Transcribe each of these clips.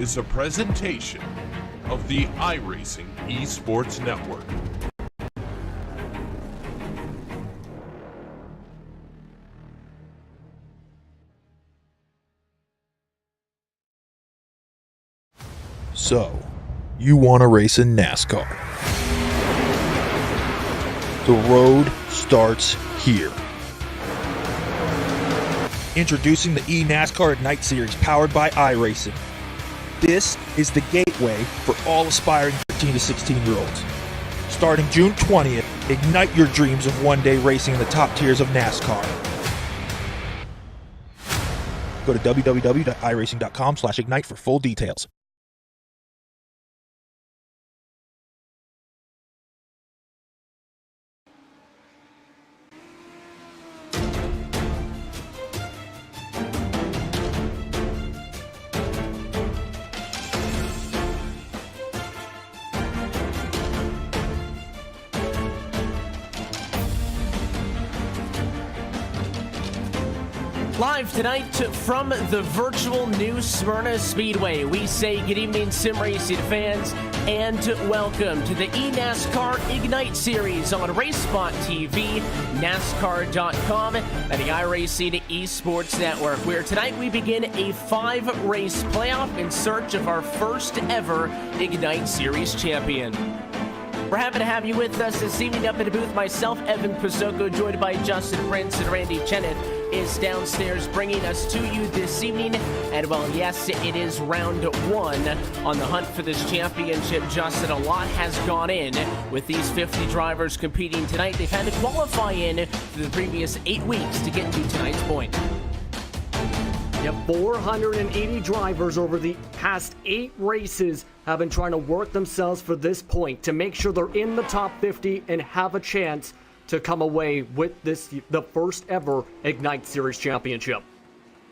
is a presentation of the iRacing Esports Network. So, you want to race in NASCAR. The road starts here. Introducing the eNASCAR Ignite Series powered by iRacing. This is the gateway for all aspiring 13 to 16-year-olds. Starting June 20th, ignite your dreams of one day racing in the top tiers of NASCAR. Go to www.iracing.com/ignite for full details. Live tonight from the virtual new Smyrna Speedway, we say good evening, sim racing fans, and welcome to the eNASCAR Ignite Series on RaceSpotTV, NASCAR.com, and the iRacing Esports Network, where tonight we begin a 5-race playoff in search of our first ever Ignite Series champion. We're happy to have you with us this evening up in the booth. Myself, Evan Pasoko, joined by Justin Prince and Randy Chenneth, is downstairs bringing us to you this evening. And well, yes, it is round 1 on the hunt for this championship. Justin, a lot has gone in with these 50 drivers competing tonight. They've had to qualify in for the previous 8 weeks to get to tonight's point. Yep, 480 drivers over the past 8 races have been trying to work themselves for this point to make sure they're in the top 50 and have a chance to come away with the first ever Ignite Series championship.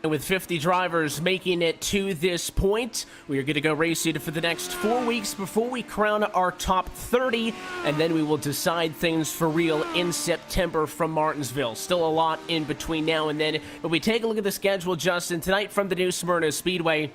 And with 50 drivers making it to this point, we are going to go racing for the next 4 weeks before we crown our top 30, and then we will decide things for real in September from Martinsville. Still a lot in between now and then, but we take a look at the schedule, Justin, tonight from the new Smyrna Speedway.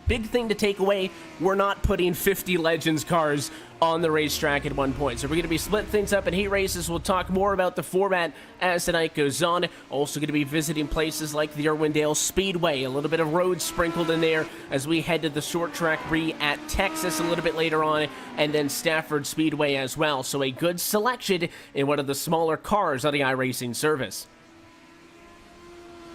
Big thing to take away, we're not putting 50 Legends cars on the racetrack at one point. So we're going to be split things up in heat races. We'll talk more about the format as the night goes on. Also going to be visiting places like the Irwindale Speedway. A little bit of road sprinkled in there as we head to the short track Brie at Texas a little bit later on, and then Stafford Speedway as well. So a good selection in one of the smaller cars on the iRacing service.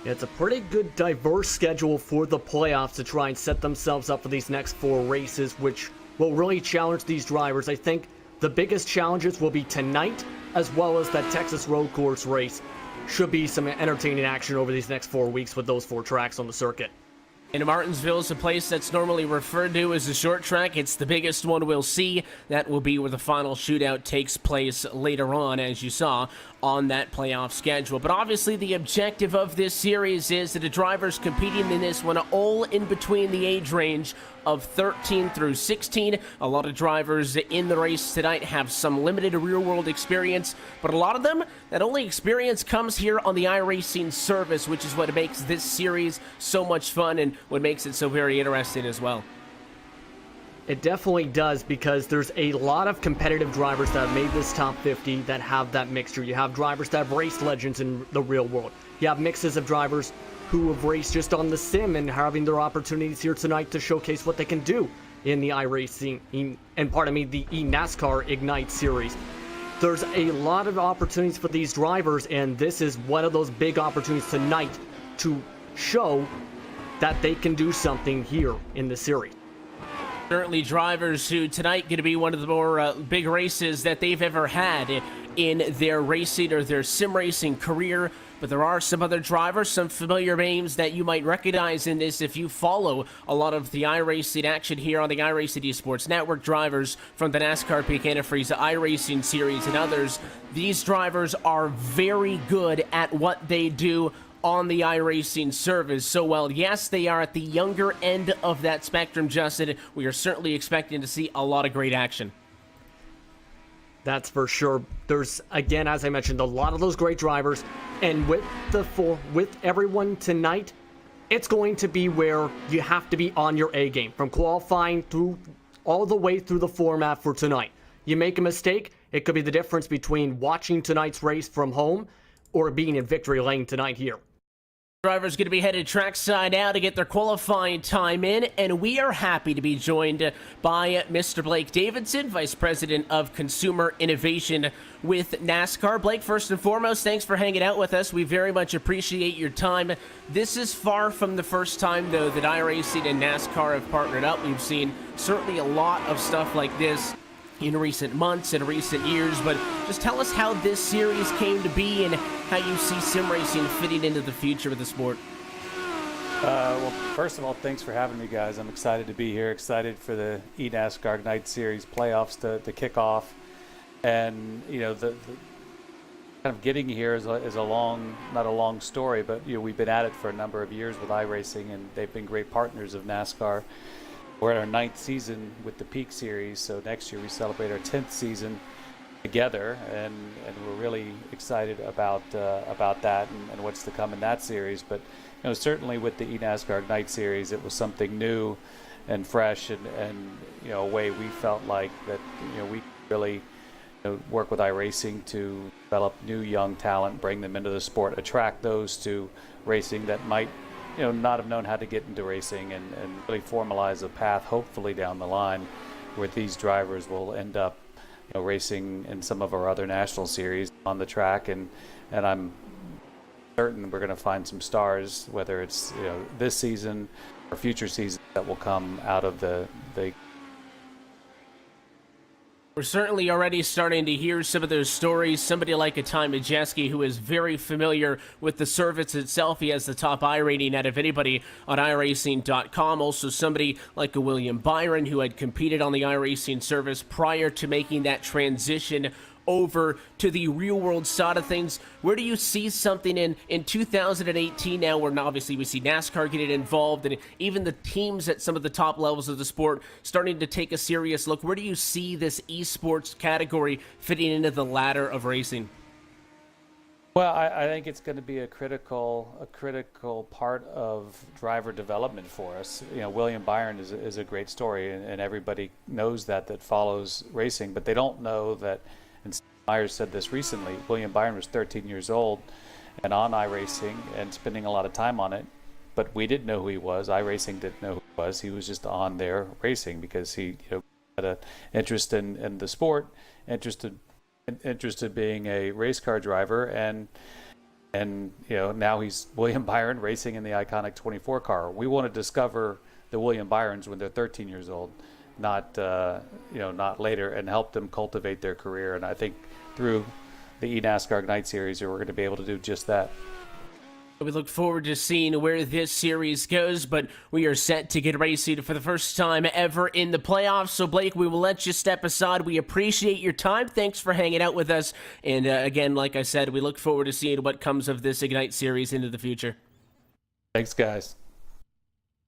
It's a pretty good diverse schedule for the playoffs to try and set themselves up for these next 4 races, which will really challenge these drivers. I think the biggest challenges will be tonight, as well as that Texas road course race. Should be some entertaining action over these next 4 weeks with those 4 tracks on the circuit. And Martinsville is a place that's normally referred to as a short track. It's the biggest one we'll see. That will be where the final shootout takes place later on, as you saw on that playoff schedule. But obviously the objective of this series is that the drivers competing in this one are all in between the age range of 13 through 16. A lot of drivers in the race tonight have some limited real-world experience, but a lot of them, that only experience comes here on the iRacing service, which is what makes this series so much fun and what makes it so very interesting as well. It definitely does, because there's a lot of competitive drivers that have made this top 50 that have that mixture. You have drivers that have raced Legends in the real world. You have mixes of drivers who have raced just on the sim and having their opportunities here tonight to showcase what they can do in the iRacing, the eNASCAR Ignite Series. There's a lot of opportunities for these drivers, and this is one of those big opportunities tonight to show that they can do something here in the series. Certainly drivers who tonight going to be one of the more big races that they've ever had in their racing or their sim racing career. But there are some other drivers, some familiar names that you might recognize in this if you follow a lot of the iRacing action here on the iRacing Esports Network. Drivers from the NASCAR Peak Antifreeze iRacing series and others. These drivers are very good at what they do on the iRacing service. So while yes, they are at the younger end of that spectrum, Justin, we are certainly expecting to see a lot of great action. That's for sure. There's, again, as I mentioned, a lot of those great drivers, and with everyone tonight, it's going to be where you have to be on your A game from qualifying through all the way through the format for tonight. You make a mistake, it could be the difference between watching tonight's race from home or being in victory lane tonight here. Drivers going to be headed trackside now to get their qualifying time in, and we are happy to be joined by Mr. Blake Davidson, Vice President of Consumer Innovation with NASCAR. Blake, first and foremost, thanks for hanging out with us. We very much appreciate your time. This is far from the first time, though, that iRacing and NASCAR have partnered up. We've seen certainly a lot of stuff like this in recent months and recent years, but just tell us how this series came to be and how you see sim racing fitting into the future of the sport. Well, first of all, thanks for having me, guys. I'm excited to be here, excited for the eNASCAR Ignite Series playoffs to kick off. And, you know, the kind of getting here is a long, not a long story, but, you know, we've been at it for a number of years with iRacing, and they've been great partners of NASCAR. We're at our 9th season with the Peak Series, so next year we celebrate our 10th season together, and we're really excited about that and what's to come in that series. But you know, certainly with the eNASCAR Ignite Series, it was something new and fresh, and you know, a way we felt like that, you know, we really work with iRacing to develop new young talent, bring them into the sport, attract those to racing that might not have known how to get into racing, and really formalize a path, hopefully down the line, where these drivers will end up racing in some of our other national series on the track, and I'm certain we're going to find some stars, whether it's this season or future seasons that will come out of the We're certainly already starting to hear some of those stories. Somebody like a Ty Majeski, who is very familiar with the service itself. He has the top I rating out of anybody on iRacing.com. Also somebody like a William Byron, who had competed on the iRacing service prior to making that transition over to the real world side of things. Where do you see something in 2018 now, where obviously we see NASCAR getting involved and even the teams at some of the top levels of the sport starting to take a serious look? Where do you see this esports category fitting into the ladder of racing? Well, I think it's going to be a critical part of driver development for us. William Byron is a great story, and everybody knows that follows racing, but they don't know that. And Myers said this recently. William Byron was 13 years old and on iRacing and spending a lot of time on it, but we didn't know who he was. iRacing didn't know who he was. He was just on there racing because he had an interest in the sport, interested being a race car driver, and now he's William Byron racing in the iconic 24 car. We want to discover the William Byrons when they're 13 years old, not later, and help them cultivate their career. And I think through the eNASCAR Ignite Series, we're going to be able to do just that. We look forward to seeing where this series goes, but we are set to get racing for the first time ever in the playoffs. So, Blake, we will let you step aside. We appreciate your time. Thanks for hanging out with us. And again, like I said, we look forward to seeing what comes of this Ignite series into the future. Thanks, guys.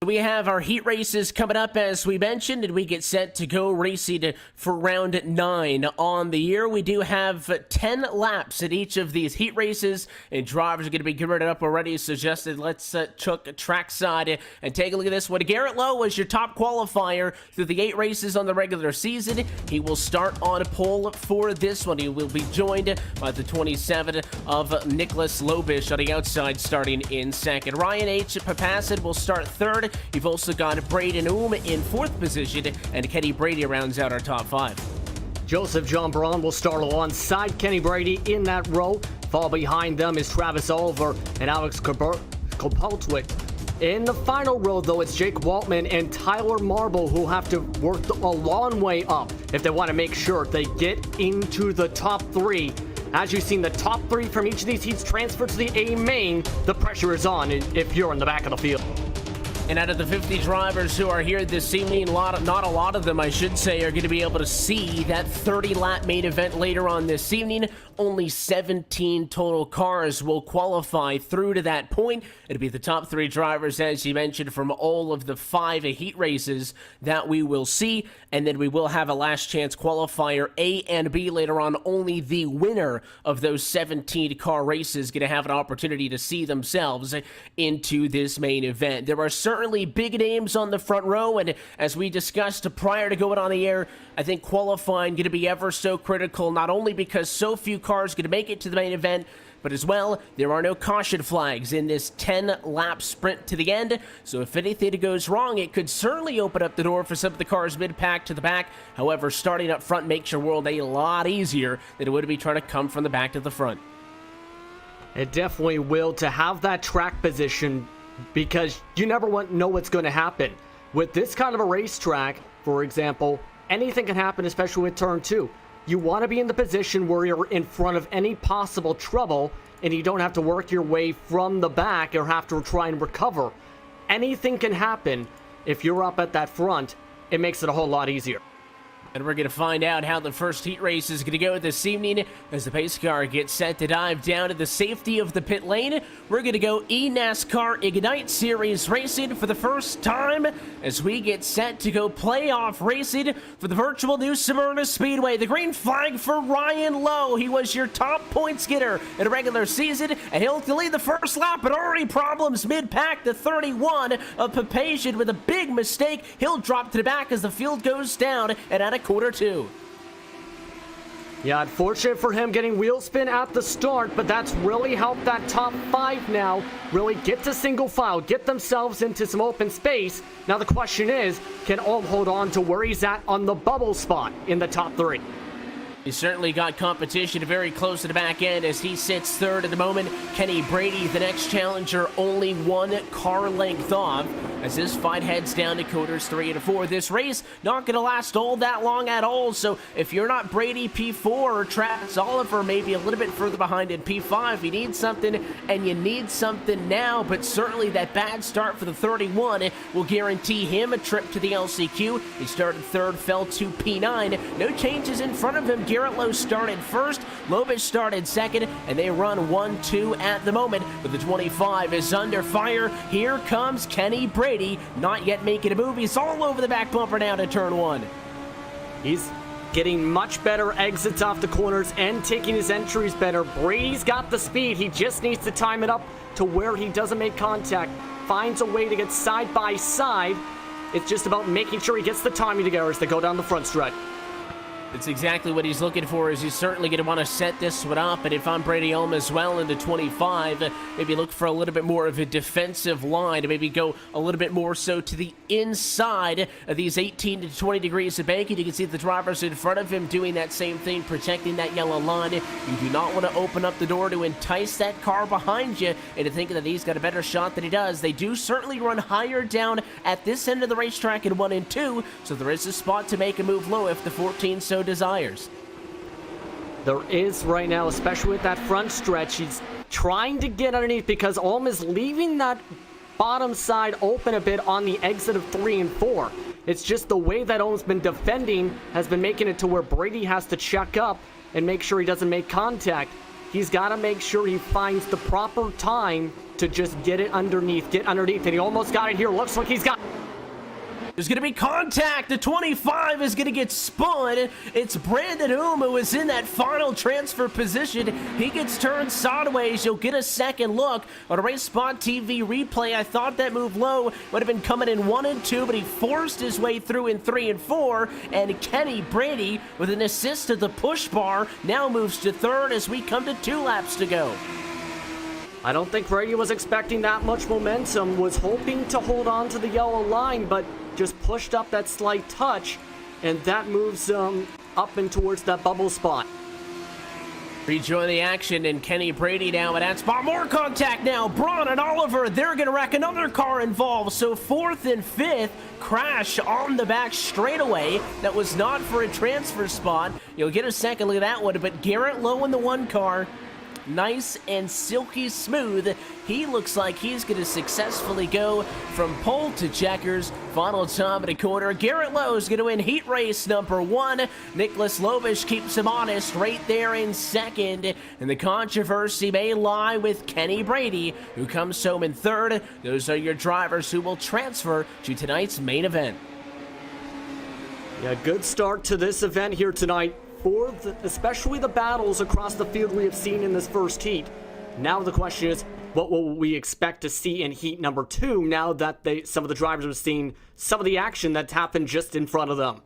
We have our heat races coming up, as we mentioned, and we get set to go racing for round 9 on the year. We do have 10 laps at each of these heat races, and drivers are going to be geared up already. So, Justin, let's chuck trackside and take a look at this one. Garrett Lowe was your top qualifier through the 8 races on the regular season. He will start on pole for this one. He will be joined by the 27 of Nicholas Lobish on the outside, starting in second. Ryan H. Papassid will start third. You've also got Braden Oom in 4th position, and Kenny Brady rounds out our top 5. Joseph John Braun will start alongside Kenny Brady in that row. Fall behind them is Travis Oliver and Alex Kopoltwit. In the final row, though, it's Jake Waltman and Tyler Marble who have to work a long way up if they want to make sure they get into the top 3. As you've seen, the top 3 from each of these heats transfer to the A main. The pressure is on if you're in the back of the field. And out of the 50 drivers who are here this evening, not a lot of them, I should say, are going to be able to see that 30-lap main event later on this evening. Only 17 total cars will qualify through to that point. It'll be the top 3 drivers, as you mentioned, from all of the 5 heat races that we will see. And then we will have a last chance qualifier A and B later on. Only the winner of those 17 car races going to have an opportunity to see themselves into this main event. There are certainly big names on the front row, and as we discussed prior to going on the air, I think qualifying going to be ever so critical, not only because so few cars going to make it to the main event, but as well, there are no caution flags in this 10-lap sprint to the end. So if anything goes wrong, it could certainly open up the door for some of the cars mid-pack to the back. However, starting up front makes your world a lot easier than it would be trying to come from the back to the front. It definitely will, to have that track position, because you never know what's going to happen. With this kind of a racetrack, for example, anything can happen, especially with turn 2. You want to be in the position where you're in front of any possible trouble and you don't have to work your way from the back or have to try and recover. Anything can happen if you're up at that front. It makes it a whole lot easier. And we're going to find out how the first heat race is going to go this evening as the pace car gets set to dive down to the safety of the pit lane. We're going to go eNASCAR Ignite Series racing for the first time as we get set to go playoff racing for the virtual new Smyrna Speedway. The green flag for Ryan Lowe. He was your top points getter in a regular season, and he'll lead the first lap, but already problems mid-pack. The 31 of Papazian with a big mistake. He'll drop to the back as the field goes down and out of quarter 2. Yeah, unfortunate for him getting wheel spin at the start, but that's really helped that top 5 now really get to single file, get themselves into some open space. Now the question is, can Ulm hold on to where he's at on the bubble spot in the top 3? He's certainly got competition very close to the back end as he sits third at the moment. Kenny Brady, the next challenger, only 1 car length off as this fight heads down to quarters 3 and 4. This race not going to last all that long at all, so if you're not Brady P4 or Travis Oliver maybe a little bit further behind in P5, you need something, and you need something now, but certainly that bad start for the 31 will guarantee him a trip to the LCQ. He started third, fell to P9. No changes in front of him. Garrett Lowe started first, Lobish started second, and they run 1-2 at the moment, but the 25 is under fire. Here comes Kenny Brady, not yet making a move. He's all over the back bumper down to turn 1. He's getting much better exits off the corners and taking his entries better. Brady's got the speed. He just needs to time it up to where he doesn't make contact, finds a way to get side by side. It's just about making sure he gets the timing together as they go down the front stretch. It's exactly what he's looking for, is he's certainly going to want to set this one up. And if I'm Brady Ulm as well into 25, maybe look for a little bit more of a defensive line to maybe go a little bit more so to the inside of these 18 to 20 degrees of banking. You can see the drivers in front of him doing that same thing, protecting that yellow line. You do not want to open up the door to entice that car behind you and to think that he's got a better shot than he does. They do certainly run higher down at this end of the racetrack in 1 and 2, so there is a spot to make a move low if the 14 so desires. There is right now, especially with that front stretch. He's trying to get underneath because Ulm is leaving that bottom side open a bit on the exit of 3 and 4. It's just the way that Ulm's been defending has been making it to where Brady has to check up and make sure he doesn't make contact. He's got to make sure he finds the proper time to just get it underneath, and he almost got it here. Looks like he's got... There's going to be contact. The 25 is going to get spun. It's Brandon Ulm who is in that final transfer position. He gets turned sideways. You'll get a second look on a RaceSpotTV replay. I thought that move low would have been coming in 1 and 2, but he forced his way through in 3 and 4. And Kenny Brady, with an assist to the push bar, now moves to third as we come to 2 laps to go. I don't think Brady was expecting that much momentum, was hoping to hold on to the yellow line, but just pushed up that slight touch, and that moves up and towards that bubble spot. Rejoin the action, and Kenny Brady now at that spot. More contact now. Braun and Oliver, they're going to wreck another car involved. So 4th and 5th crash on the back straightaway. That was not for a transfer spot. You'll get a second look at that one, but Garrett Lowe in the 1 car. nice and silky smooth. He looks like he's going to successfully go from pole to checkers. Final time at a corner. Garrett Lowe's going to win heat race number 1. Nicholas Lobish keeps him honest right there in second. And the controversy may lie with Kenny Brady, who comes home in third. Those are your drivers who will transfer to tonight's main event. Yeah, good start to this event here tonight for especially the battles across the field we have seen in this first heat. Now the question is, what will we expect to see in heat number 2 now that some of the drivers have seen some of the action that's happened just in front of them?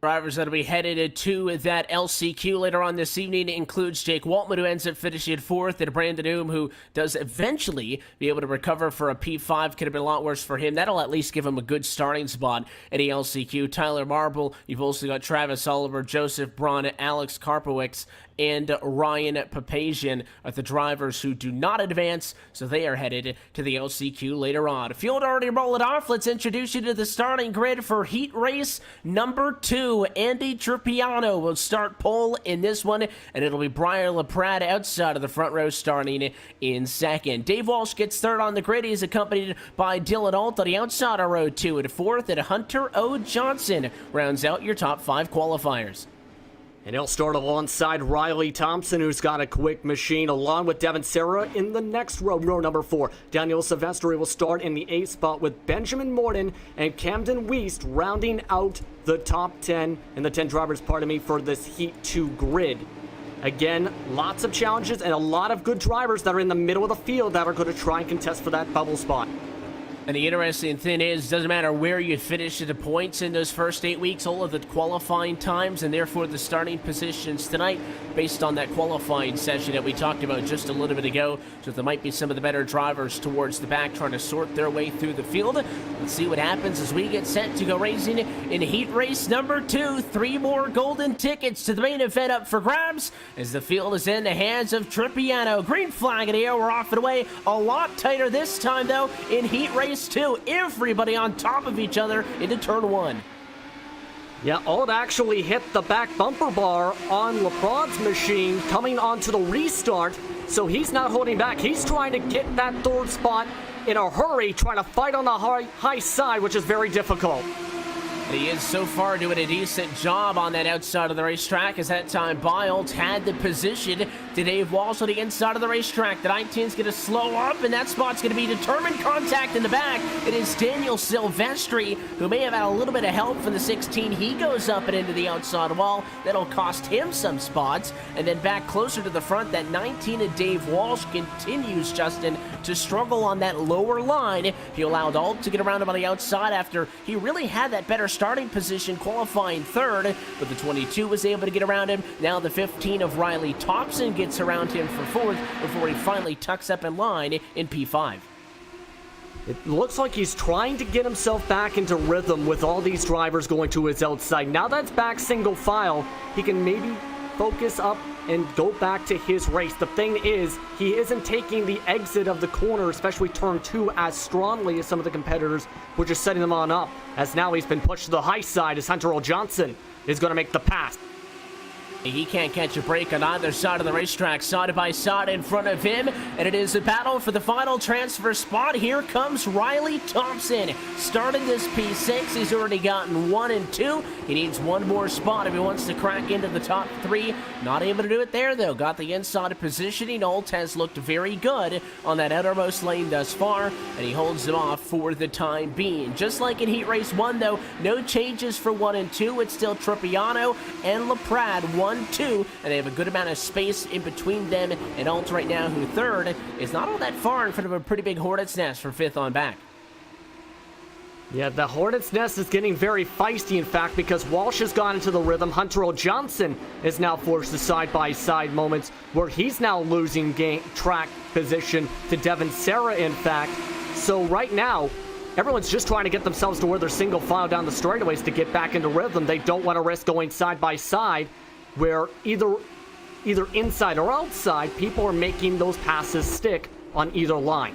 Drivers that'll be headed to that LCQ later on this evening includes Jake Waltman, who ends up finishing 4th, and Brandon Oom, who does eventually be able to recover for a P5. Could have been a lot worse for him. That'll at least give him a good starting spot at the LCQ. Tyler Marble, you've also got Travis Oliver, Joseph Braun, Alex Karpowicz, and Ryan Papazian are the drivers who do not advance, so they are headed to the LCQ later on. Field already rolling off. Let's introduce you to the starting grid for heat race number 2. Andy Tripiano will start pole in this one, and it'll be Brian LaPrade outside of the front row starting in second. Dave Walsh gets third on the grid. He's accompanied by Dylan Alt on the outside of row 2 at fourth, and Hunter O. Johnson rounds out your top 5 qualifiers. And he'll start alongside Riley Thompson, who's got a quick machine, along with Devin Serra in the next row, row number 4. Daniel Silvestri will start in the 8th spot with Benjamin Morton and Camden Weist rounding out the top 10 and the 10 drivers, for this Heat 2 grid. Again, lots of challenges and a lot of good drivers that are in the middle of the field that are going to try and contest for that bubble spot. And the interesting thing is, doesn't matter where you finish at the points in those first 8 weeks, all of the qualifying times and therefore the starting positions tonight based on that qualifying session that we talked about just a little bit ago. So there might be some of the better drivers towards the back trying to sort their way through the field. Let's see what happens as we get set to go racing in heat race number 2. 3 more golden tickets to the main event up for grabs as the field is in the hands of Tripiano. Green flag in the air, we're off and away. A lot tighter this time though in heat race 2. Everybody on top of each other into turn 1. Yeah, Alt actually hit the back bumper bar on LaPrade's machine coming onto the restart, so he's not holding back. He's trying to get that 3rd spot in a hurry, trying to fight on the high side, which is very difficult. He is so far doing a decent job on that outside of the racetrack, as that time Biles had the position to Dave Walsh on the inside of the racetrack. The 19's going to slow up, and that spot's going to be determined contact in the back. It is Daniel Silvestri, who may have had a little bit of help from the 16. He goes up and into the outside wall. That'll cost him some spots. And then back closer to the front, that 19 of Dave Walsh continues, Justin, to struggle on that lower line. He allowed Alt to get around him on the outside after he really had that better starting position, qualifying 3rd, but the 22 was able to get around him. Now the 15 of Riley Thompson gets around him for 4th before he finally tucks up in line in P5. It looks like he's trying to get himself back into rhythm with all these drivers going to his outside. Now that's back single file, he can maybe focus up and go back to his race. The thing is, he isn't taking the exit of the corner, especially turn 2, as strongly as some of the competitors, which is setting them on up, as now he's been pushed to the high side as Hunter L. Johnson is going to make the pass. He can't catch a break on either side of the racetrack, side by side in front of him, and it is a battle for the final transfer spot. Here comes Riley Thompson, starting this P6. He's already gotten 1 and 2. He needs one more spot if he wants to crack into the top 3. Not able to do it there, though. Got the inside positioning. Alt has looked very good on that outermost lane thus far, and he holds them off for the time being. Just like in Heat Race 1, though, no changes for 1 and 2. It's still Tripiano and LaPrade, 1-2, and they have a good amount of space in between them and Alt right now, who 3rd is not all that far in front of a pretty big Hornet's Nest for 5th on back. Yeah, the Hornet's Nest is getting very feisty, in fact, because Walsh has gone into the rhythm. Hunter L. Johnson is now forced to side-by-side moments where he's now losing track position to Devin Serra, in fact. So right now, everyone's just trying to get themselves to where they're single file down the straightaways to get back into rhythm. They don't want to risk going side-by-side, where either inside or outside, people are making those passes stick on either line.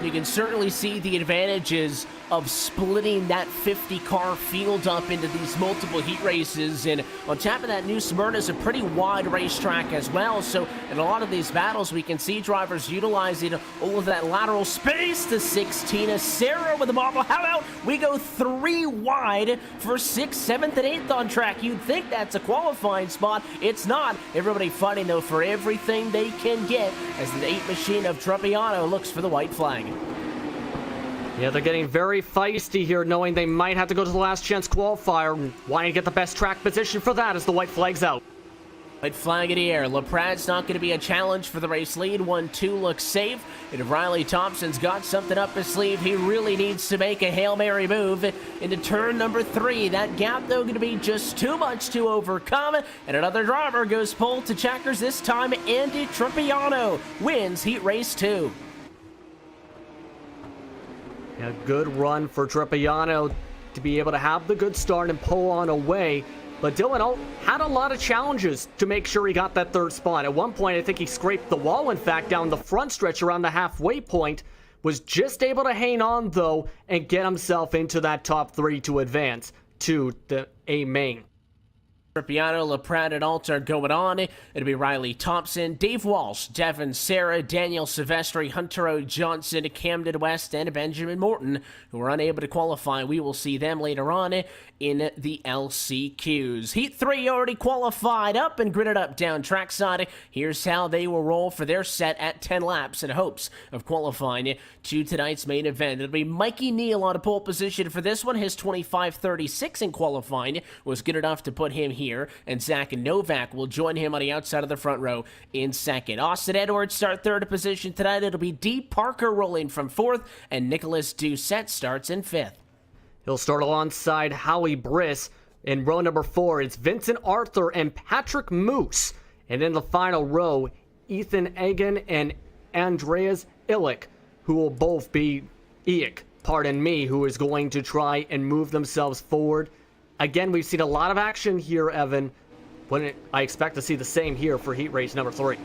You can certainly see the advantages of splitting that 50-car field up into these multiple heat races. And on top of that, New Smyrna is a pretty wide racetrack as well. So in a lot of these battles, we can see drivers utilizing all of that lateral space. The 16 Sarah with the marble. How about we go 3 wide for 6th, 7th, and 8th on track? You'd think that's a qualifying spot. It's not. Everybody fighting, though, for everything they can get as the 8 machine of Trappiano looks for the white flag. Yeah, they're getting very feisty here, knowing they might have to go to the last chance qualifier and wanting to get the best track position for that as the white flag's out. White flag in the air. LaPrad's not going to be a challenge for the race lead. 1-2 looks safe. And if Riley Thompson's got something up his sleeve, he really needs to make a Hail Mary move into turn number 3. That gap, though, going to be just too much to overcome. And another driver goes pole to checkers. This time, Andy Trappiano wins heat race 2. Yeah, good run for Trappiano to be able to have the good start and pull on away. But Dylan had a lot of challenges to make sure he got that 3rd spot. At one point, I think he scraped the wall, in fact, down the front stretch around the halfway point. Was just able to hang on, though, and get himself into that top 3 to advance to the A main. Trappiano, LaPrade, and Alt are going on. It'll be Riley Thompson, Dave Walsh, Devin Sarah, Daniel Silvestri, Hunter O. Johnson, Camden West, and Benjamin Morton, who were unable to qualify. We will see them later on in the LCQs. Heat 3 already qualified up and gridded up down trackside. Here's how they will roll for their set at 10 laps in hopes of qualifying to tonight's main event. It'll be Mikey Neal on a pole position for this one. His 25.36 in qualifying was good enough to put him here. And Zach Novak will join him on the outside of the front row in 2nd. Austin Edwards start 3rd position tonight. It'll be D. Parker rolling from 4th, and Nicholas Doucette starts in 5th. He'll start alongside Howie Briss. In row number 4, it's Vincent Arthur and Patrick Moose. And in the final row, Ethan Egan and Andreas Illick, who will both be who is going to try and move themselves forward. Again, we've seen a lot of action here, Evan. I expect to see the same here for heat race number 3.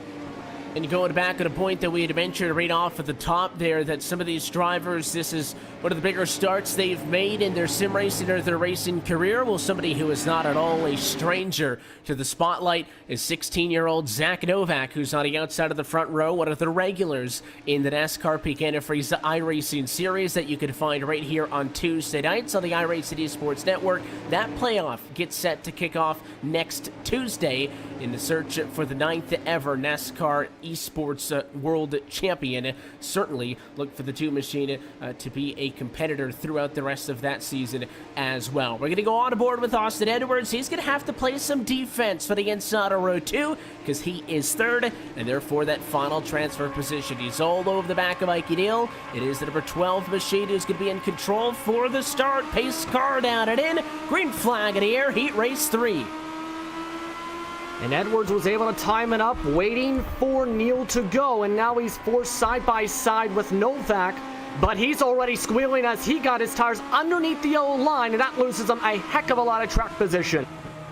And going back at a point that we had mentioned right off at the top there, that some of these drivers, this is one of the bigger starts they've made in their sim racing or their racing career. Well, somebody who is not at all a stranger to the spotlight is 16-year-old Zach Novak, who's on the outside of the front row, one of the regulars in the NASCAR Peak Antifreeze iRacing series that you can find right here on Tuesday nights on the iRacing Esports Network. That playoff gets set to kick off next Tuesday in the search for the 9th ever NASCAR Esports World Champion. Certainly look for the 2 machine to be a competitor throughout the rest of that season as well. We're going to go on board with Austin Edwards. He's going to have to play some defense for the inside of row 2 because he is 3rd, and therefore that final transfer position. He's all over the back of Mikey Neal. It is the number 12 machine who's going to be in control for the start. Pace car down and in. Green flag in the air. Heat race 3. And Edwards was able to time it up, waiting for Neal to go, and now he's forced side by side with Novak, but he's already squealing as he got his tires underneath the yellow line, and that loses him a heck of a lot of track position.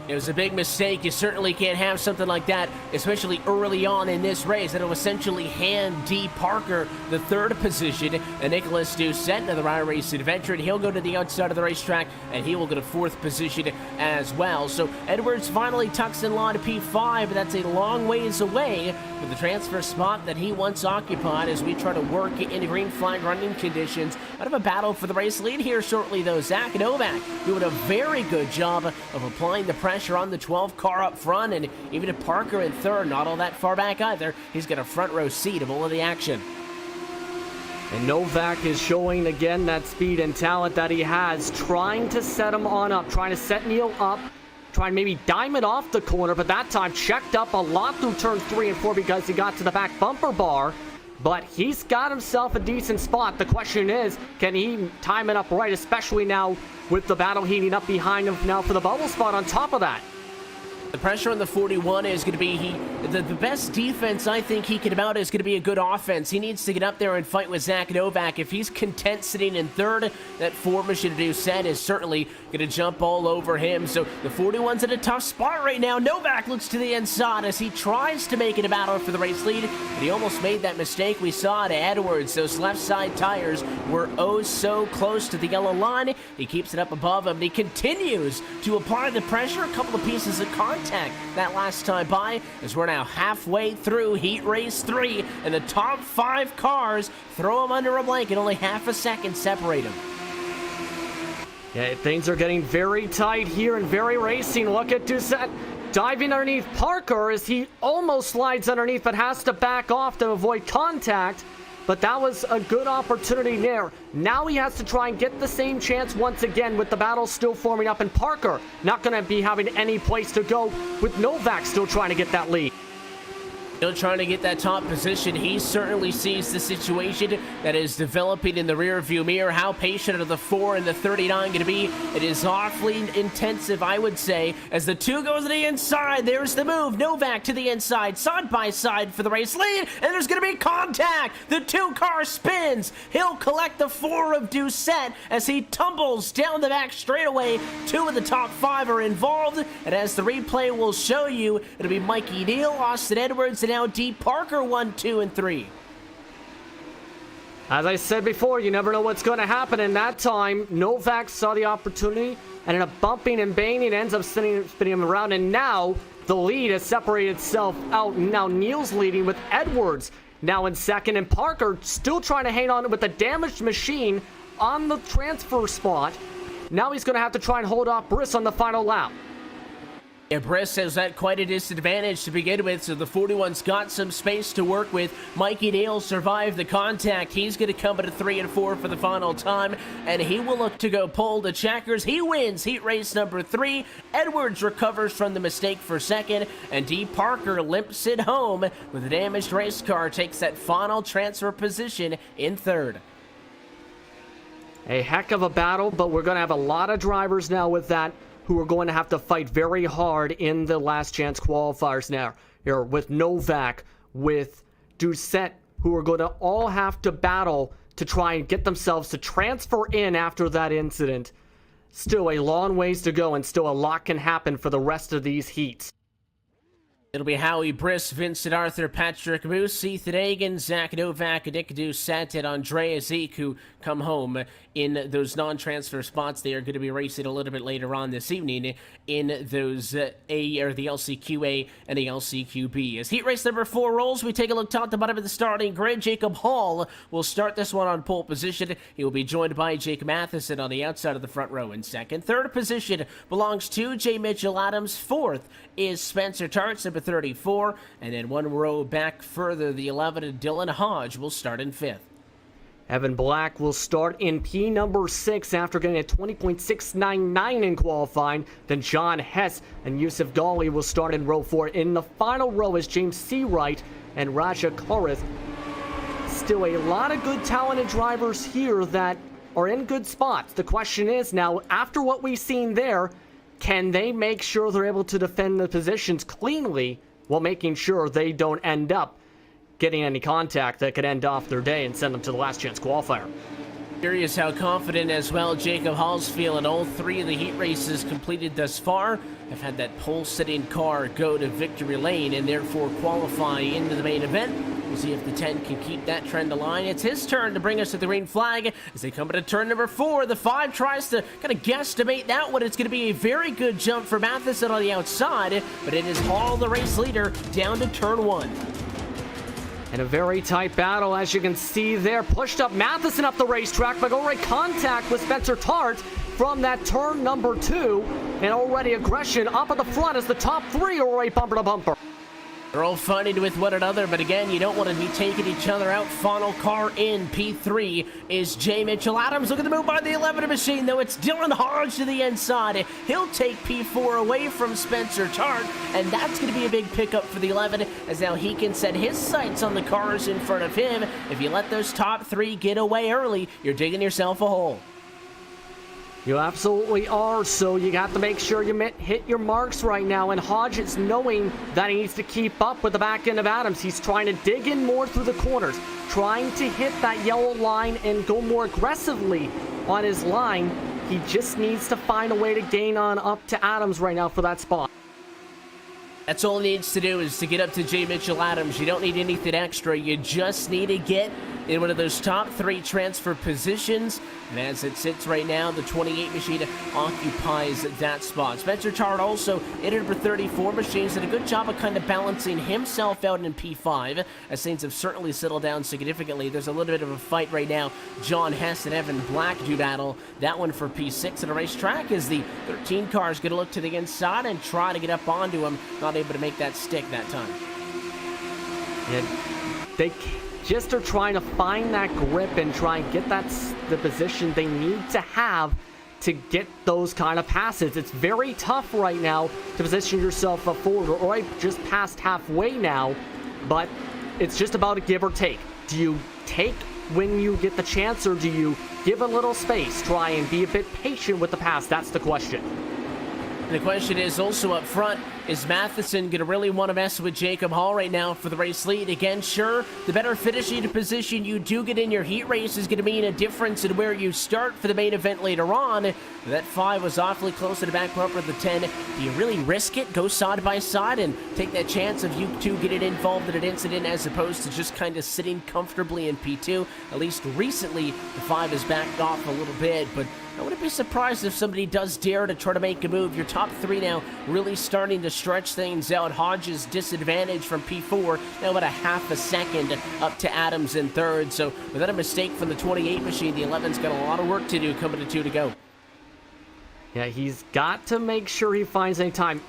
It was a big mistake. You certainly can't have something like that, especially early on in this race. That'll essentially hand D. Parker the 3rd position, and Nicholas Doucette, another iRacing veteran, he'll go to the outside of the racetrack, and he will get a 4th position as well. So Edwards finally tucks in line to P5, but that's a long ways away from the transfer spot that he once occupied as we try to work into green flag running conditions. Out of a battle for the race lead here shortly, though. Zach Novak doing a very good job of applying the pressure on the 12 car up front, and even if Parker in 3rd, not all that far back either, he's got a front row seat of all of the action. And Novak is showing again that speed and talent that he has, trying to set him on up, trying to set Neal up, trying to maybe dime it off the corner, but that time checked up a lot through turns 3 and 4 because he got to the back bumper bar. But he's got himself a decent spot. The question is, can he time it up right, especially now with the battle heating up behind him now for the bubble spot on top of that? The pressure on the 41 is going to be the best defense I think he can mount is going to be a good offense. He needs to get up there and fight with Zach Novak. If he's content sitting in third, that Formation Doucette is certainly going to jump all over him. So the 41's in a tough spot right now. Novak looks to the inside as he tries to make it a battle for the race lead, but he almost made that mistake we saw to Edwards. Those left side tires were oh so close to the yellow line. He keeps it up above him, and he continues to apply the pressure. A couple of pieces of contact that last time by, as we're now halfway through Heat Race 3, and the top 5 cars throw him under a blanket. Only half a second separate him. Yeah, things are getting very tight here and very racing. Look at Doucette diving underneath Parker as he almost slides underneath but has to back off to avoid contact. But that was a good opportunity there. Now he has to try and get the same chance once again with the battle still forming up, and Parker not going to be having any place to go with Novak still trying to get that lead. Still trying to get that top position. He certainly sees the situation that is developing in the rearview mirror. How patient are the 4 and the 39 going to be? It is awfully intensive, I would say, as the 2 goes to the inside. There's the move. Novak to the inside, side by side for the race lead, and there's going to be contact. The 2 car spins. He'll collect the 4 of Doucette as he tumbles down the back straightaway. 2 of the top 5 are involved, and as the replay will show you, it'll be Mikey Neal, Austin Edwards, and now D. Parker 1, 2, and 3. As I said before, you never know what's going to happen. In that time, Novak saw the opportunity and ended up bumping and banging, ends up spinning him around, and now the lead has separated itself out. Now Neal's leading with Edwards now in second, and Parker still trying to hang on with a damaged machine on the transfer spot. Now he's going to have to try and hold off Briss on the final lap. Yeah, Briss has at quite a disadvantage to begin with, so the 41's got some space to work with. Mikey Neal survived the contact. He's going to come at a 3 and 4 for the final time, and he will look to go pole to checkers. He wins heat race number 3. Edwards recovers from the mistake for second, and D. Parker limps it home with a damaged race car, takes that final transfer position in third. A heck of a battle, but we're going to have a lot of drivers now with that who are going to have to fight very hard in the last chance qualifiers now. Here with Novak, with Doucette, who are going to all have to battle to try and get themselves to transfer in after that incident. Still a long ways to go, and still a lot can happen for the rest of these heats. It'll be Howie Briss, Vincent Arthur, Patrick Moose, Ethan Hagan, Zach Novak, Nick Doucette, and Andreas Eek, who come home in those non-transfer spots. They are going to be racing a little bit later on this evening in those the LCQA and the LCQB. As heat race number 4 rolls, we take a look top to bottom of the starting grid. Jacob Hall will start this one on pole position. He will be joined by Jake Matheson on the outside of the front row in second. Third position belongs to J. Mitchell Adams. Fourth is Spencer Tarts, number 34, and then one row back further, the 11 and Dylan Hodge will start in 5th. Evan Black will start in P number 6 after getting a 20.699 in qualifying. Then John Hess and Yusuf Ghali will start in row 4. In the final row is James Seawright and Raja Korith. Still a lot of good talented drivers here that are in good spots. The question is now, after what we've seen there, can they make sure they're able to defend the positions cleanly while making sure they don't end up getting any contact that could end off their day and send them to the last chance qualifier? Curious how confident as well Jacob Hall's feeling. All 3 of the heat races completed thus far have had that pole-sitting car go to victory lane and therefore qualify into the main event. We'll see if the 10 can keep that trend aligned. It's his turn to bring us to the green flag as they come into turn number 4. The 5 tries to kind of guesstimate that one. It's going to be a very good jump for Matheson on the outside, but it is Hall, the race leader, down to turn 1. And a very tight battle, as you can see there. Pushed up Matheson up the racetrack, but already contact with Spencer Tart from that turn number 2. And already aggression up at the front as the top 3 are already bumper to bumper. They're all fighting with one another, but again, you don't want to be taking each other out. Final car in P3 is J. Mitchell Adams. Look at the move by the 11 machine, though. It's Dylan Hodge to the inside. He'll take P4 away from Spencer Tart, and that's going to be a big pickup for the 11, as now he can set his sights on the cars in front of him. If you let those top 3 get away early, you're digging yourself a hole. You absolutely are, so you have to make sure you hit your marks right now, and Hodge is knowing that he needs to keep up with the back end of Adams. He's trying to dig in more through the corners, trying to hit that yellow line and go more aggressively on his line. He just needs to find a way to gain on up to Adams right now for that spot. That's all he needs to do, is to get up to J. Mitchell Adams. You don't need anything extra. You just need to get in one of those top 3 transfer positions. And as it sits right now, the 28 machine occupies that spot. Spencer Tart also in number 34 machines did a good job of kind of balancing himself out in P5, as things have certainly settled down significantly. There's a little bit of a fight right now. John Hess and Evan Black do battle that one for P6 at a racetrack, as the 13 car is going to look to the inside and try to get up onto him. Not able to make that stick that time. And they just are trying to find that grip and try and get the position they need to have to get those kind of passes. It's very tough right now to position yourself up forward. We're already just past halfway now, but it's just about a give or take. Do you take when you get the chance, or do you give a little space, try and be a bit patient with the pass? That's the question. And the question is also up front, is Matheson going to really want to mess with Jacob Hall right now for the race lead? Again, sure, the better finishing position you do get in your heat race is going to mean a difference in where you start for the main event later on. That 5 was awfully close to the back bumper of the 10. Do you really risk it, go side by side, and take that chance of you two getting involved in an incident as opposed to just kind of sitting comfortably in P2? At least recently, the 5 has backed off a little bit, but I wouldn't be surprised if somebody does dare to try to make a move. Your top 3 now really starting to stretch things out. Hodge's disadvantage from P4, now about a half a second up to Adams in 3rd. So without a mistake from the 28 machine, the 11's got a lot of work to do coming to 2 to go. Yeah, he's got to make sure he finds any time.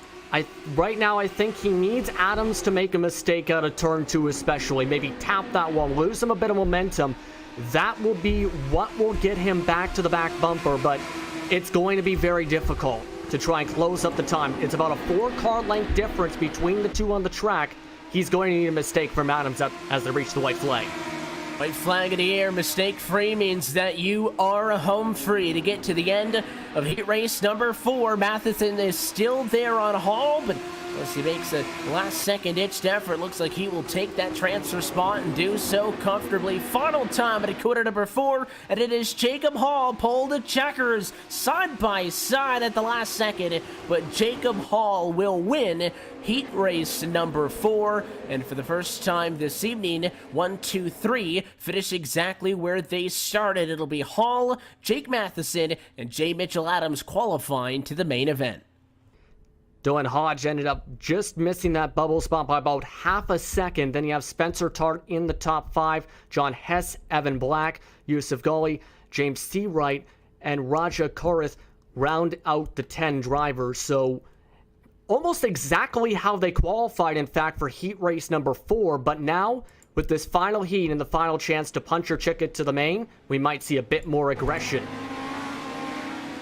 Right now, I think he needs Adams to make a mistake out of turn 2 especially. Maybe tap that one, lose him a bit of momentum. That will be what will get him back to the back bumper, but it's going to be very difficult to try and close up the time. It's about a 4-car length difference between the 2 on the track. He's going to need a mistake from Adams as they reach the white flag. White flag in the air, mistake-free means that you are home free to get to the end of heat race number 4. Matheson is still there on Hall, but unless he makes a last-second ditched effort, looks like he will take that transfer spot and do so comfortably. Final time at quarter number 4, and it is Jacob Hall pole to checkers side by side at the last second, but Jacob Hall will win heat race number 4, and for the first time this evening, 1, 2, 3 finish exactly where they started. It'll be Hall, Jake Matheson, and J. Mitchell Adams qualifying to the main event. Dylan Hodge ended up just missing that bubble spot by about half a second. Then you have Spencer Tart in the top 5, John Hess, Evan Black, Yusuf Ghali, James Seawright, and Raja Korith round out the 10 drivers. So almost exactly how they qualified, in fact, for heat race number 4. But now, with this final heat and the final chance to punch your ticket to the main, we might see a bit more aggression.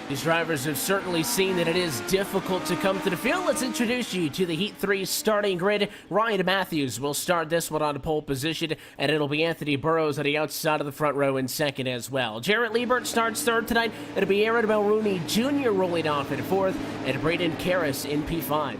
These drivers have certainly seen that it is difficult to come to the field. Let's introduce you to the Heat 3 starting grid. Ryan Matthews will start this one on the pole position, and it'll be Anthony Burrows on the outside of the front row in second as well. Jarrett Liebert starts 3rd tonight. It'll be Aaron Mulrooney Jr. rolling off in 4th, and Braden Karras in P5.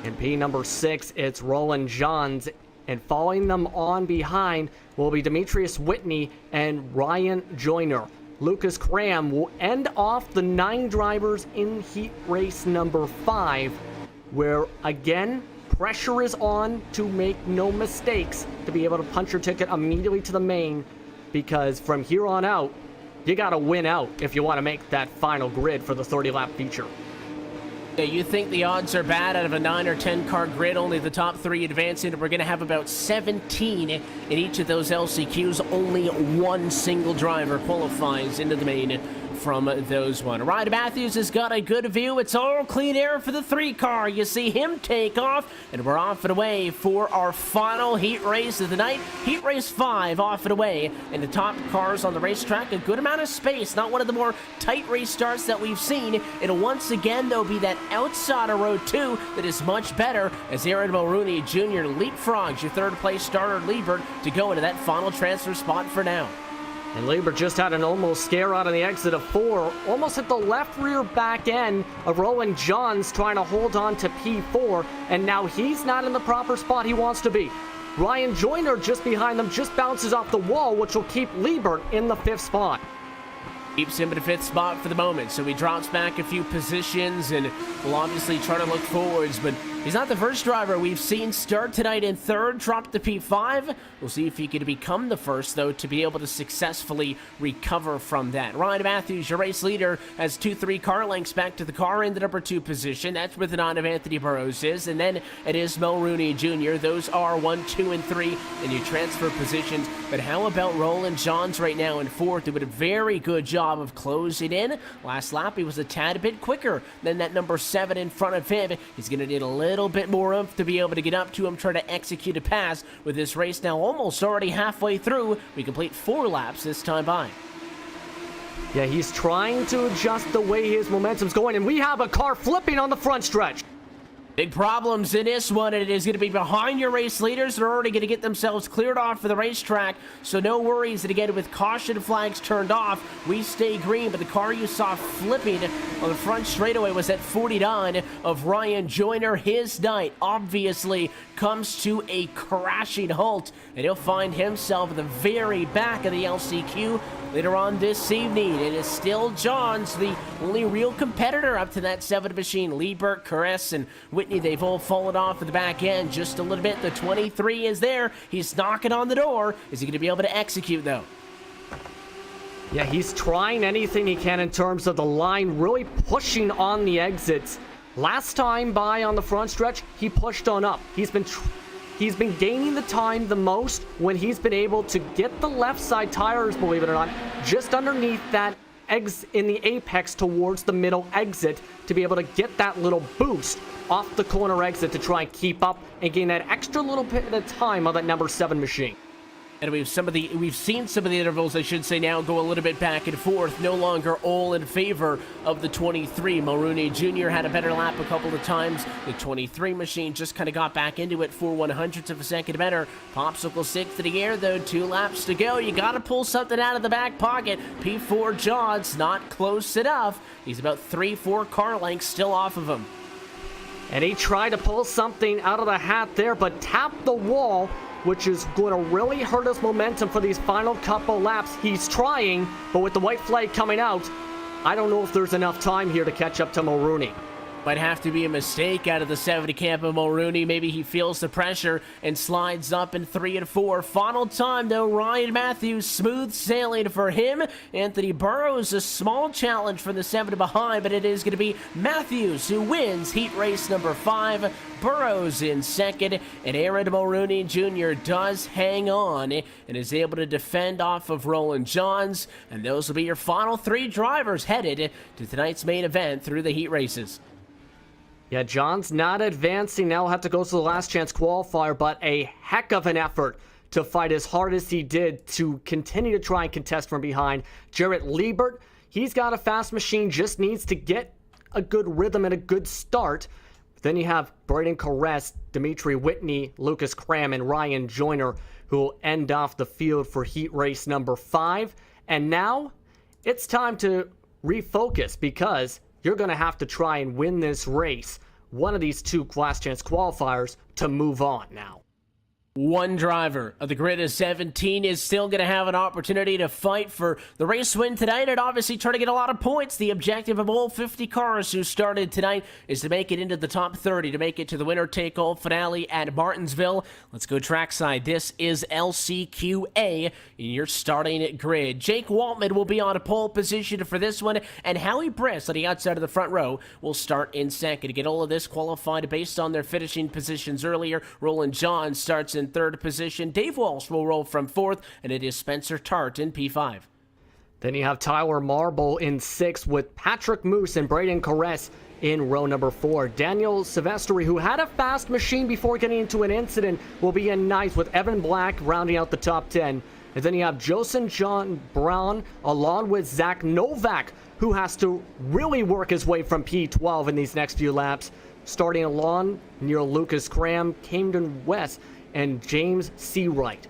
In P number 6, it's Roland Johns, and following them on behind will be Demetrius Whitney and Ryan Joyner. Lucas Cram will end off the 9 drivers in heat race number 5, where, again, pressure is on to make no mistakes to be able to punch your ticket immediately to the main, because from here on out, you got to win out if you want to make that final grid for the 30-lap feature. You think the odds are bad out of a 9 or 10 car grid, only the top 3 advancing. We're going to have about 17 in each of those LCQs. Only one single driver qualifies into the main from those one. Ryan Matthews has got a good view. It's all clean air for the 3 car. You see him take off, and we're off and away for our final heat race of the night. Heat race 5 off and away, and the top cars on the racetrack, a good amount of space. Not one of the more tight race starts that we've seen. It'll once again, though, be that outside of row 2 that is much better, as Aaron Mulrooney Jr. leapfrogs your 3rd place starter Liebert to go into that final transfer spot for now. And Lieber just had an almost scare out on the exit of 4. Almost hit the left rear back end of Roland Johns trying to hold on to P4. And now he's not in the proper spot he wants to be. Ryan Joyner just behind them just bounces off the wall, which will keep Lieber in the 5th spot. Keeps him in the 5th spot for the moment, so he drops back a few positions and will obviously try to look forwards, but he's not the first driver we've seen start tonight in 3rd, drop to P5. We'll see if he can become the first, though, to be able to successfully recover from that. Ryan Matthews, your race leader, has 2-3 car lengths back to the car in the number 2 position. That's where the 9 of Anthony Burrows is, and then it is Mulrooney Jr. Those are 1, 2, and 3, and you transfer positions. But how about Roland Johns right now in 4th, doing a very good job of closing in. Last lap, he was a tad bit quicker than that number 7 in front of him. He's going to need a little bit more oomph to be able to get up to him, try to execute a pass with this race now almost already halfway through. We complete 4 laps this time by. Yeah, he's trying to adjust the way his momentum's going, and we have a car flipping on the front stretch. Big problems in this one, and it is going to be behind your race leaders. They're already going to get themselves cleared off for the racetrack, so no worries. And again, with caution flags turned off, we stay green, but the car you saw flipping on the front straightaway was at 49 of Ryan Joyner. His night obviously comes to a crashing halt, and he'll find himself at the very back of the LCQ later on this evening. It is still Johns, the only real competitor up to that 7 machine. Liebert, Caress, and Whitney, they've all fallen off at the back end just a little bit. The 23 is there. He's knocking on the door. Is he going to be able to execute, though? Yeah, he's trying anything he can in terms of the line, really pushing on the exits. Last time by on the front stretch, he pushed on up. He's been gaining the time the most when he's been able to get the left side tires, believe it or not, just underneath that in the apex towards the middle exit to be able to get that little boost off the corner exit to try and keep up and gain that extra little bit of time on that number 7 machine. And we've seen some of the intervals, I should say, now go a little bit back and forth, no longer all in favor of the 23. Mulrooney Jr. had a better lap a couple of times. The 23 machine just kind of got back into it, 4/100ths of a second better. Popsicle 6 to the air, though, 2 laps to go. You got to pull something out of the back pocket. P4 Johns not close enough. He's about 3-4 car lengths still off of him. And he tried to pull something out of the hat there, but tapped the wall, which is going to really hurt his momentum for these final couple laps. He's trying, but with the white flag coming out, I don't know if there's enough time here to catch up to Mulrooney. Might have to be a mistake out of the 70 camp of Mulrooney. Maybe he feels the pressure and slides up in 3 and 4. Final time, though, Ryan Matthews, smooth sailing for him. Anthony Burrows, a small challenge for the 7 behind, but it is going to be Matthews who wins heat race number 5. Burrows in 2nd, and Aaron Mulrooney Jr. does hang on and is able to defend off of Roland Johns. And those will be your final 3 drivers headed to tonight's main event through the heat races. Yeah, John's not advancing. Now he'll have to go to the last chance qualifier, but a heck of an effort to fight as hard as he did to continue to try and contest from behind. Jarrett Liebert, he's got a fast machine, just needs to get a good rhythm and a good start. Then you have Braden Caress, Dimitri Whitney, Lucas Cram, and Ryan Joyner, who will end off the field for heat race number 5. And now it's time to refocus, because you're going to have to try and win this race, one of these 2 last chance qualifiers, to move on now. One driver of the grid of 17 is still going to have an opportunity to fight for the race win tonight and obviously try to get a lot of points. The objective of all 50 cars who started tonight is to make it into the top 30, to make it to the winner-take-all finale at Martinsville. Let's go trackside. This is LCQA in your starting grid. Jake Waltman will be on a pole position for this one, and Howie Briss on the outside of the front row will start in 2nd. To get all of this qualified based on their finishing positions earlier, Roland Johns starts in 3rd position. Dave Walsh will roll from 4th, and it is Spencer Tart in P5. Then you have Tyler Marble in 6th with Patrick Moose and Braden Caress in row number 4. Daniel Silvestri, who had a fast machine before getting into an incident, will be in 9th with Evan Black rounding out the top 10. And then you have Josen John Brown along with Zach Novak, who has to really work his way from P12 in these next few laps, starting along near Lucas Cram, Camden West, and James Seawright.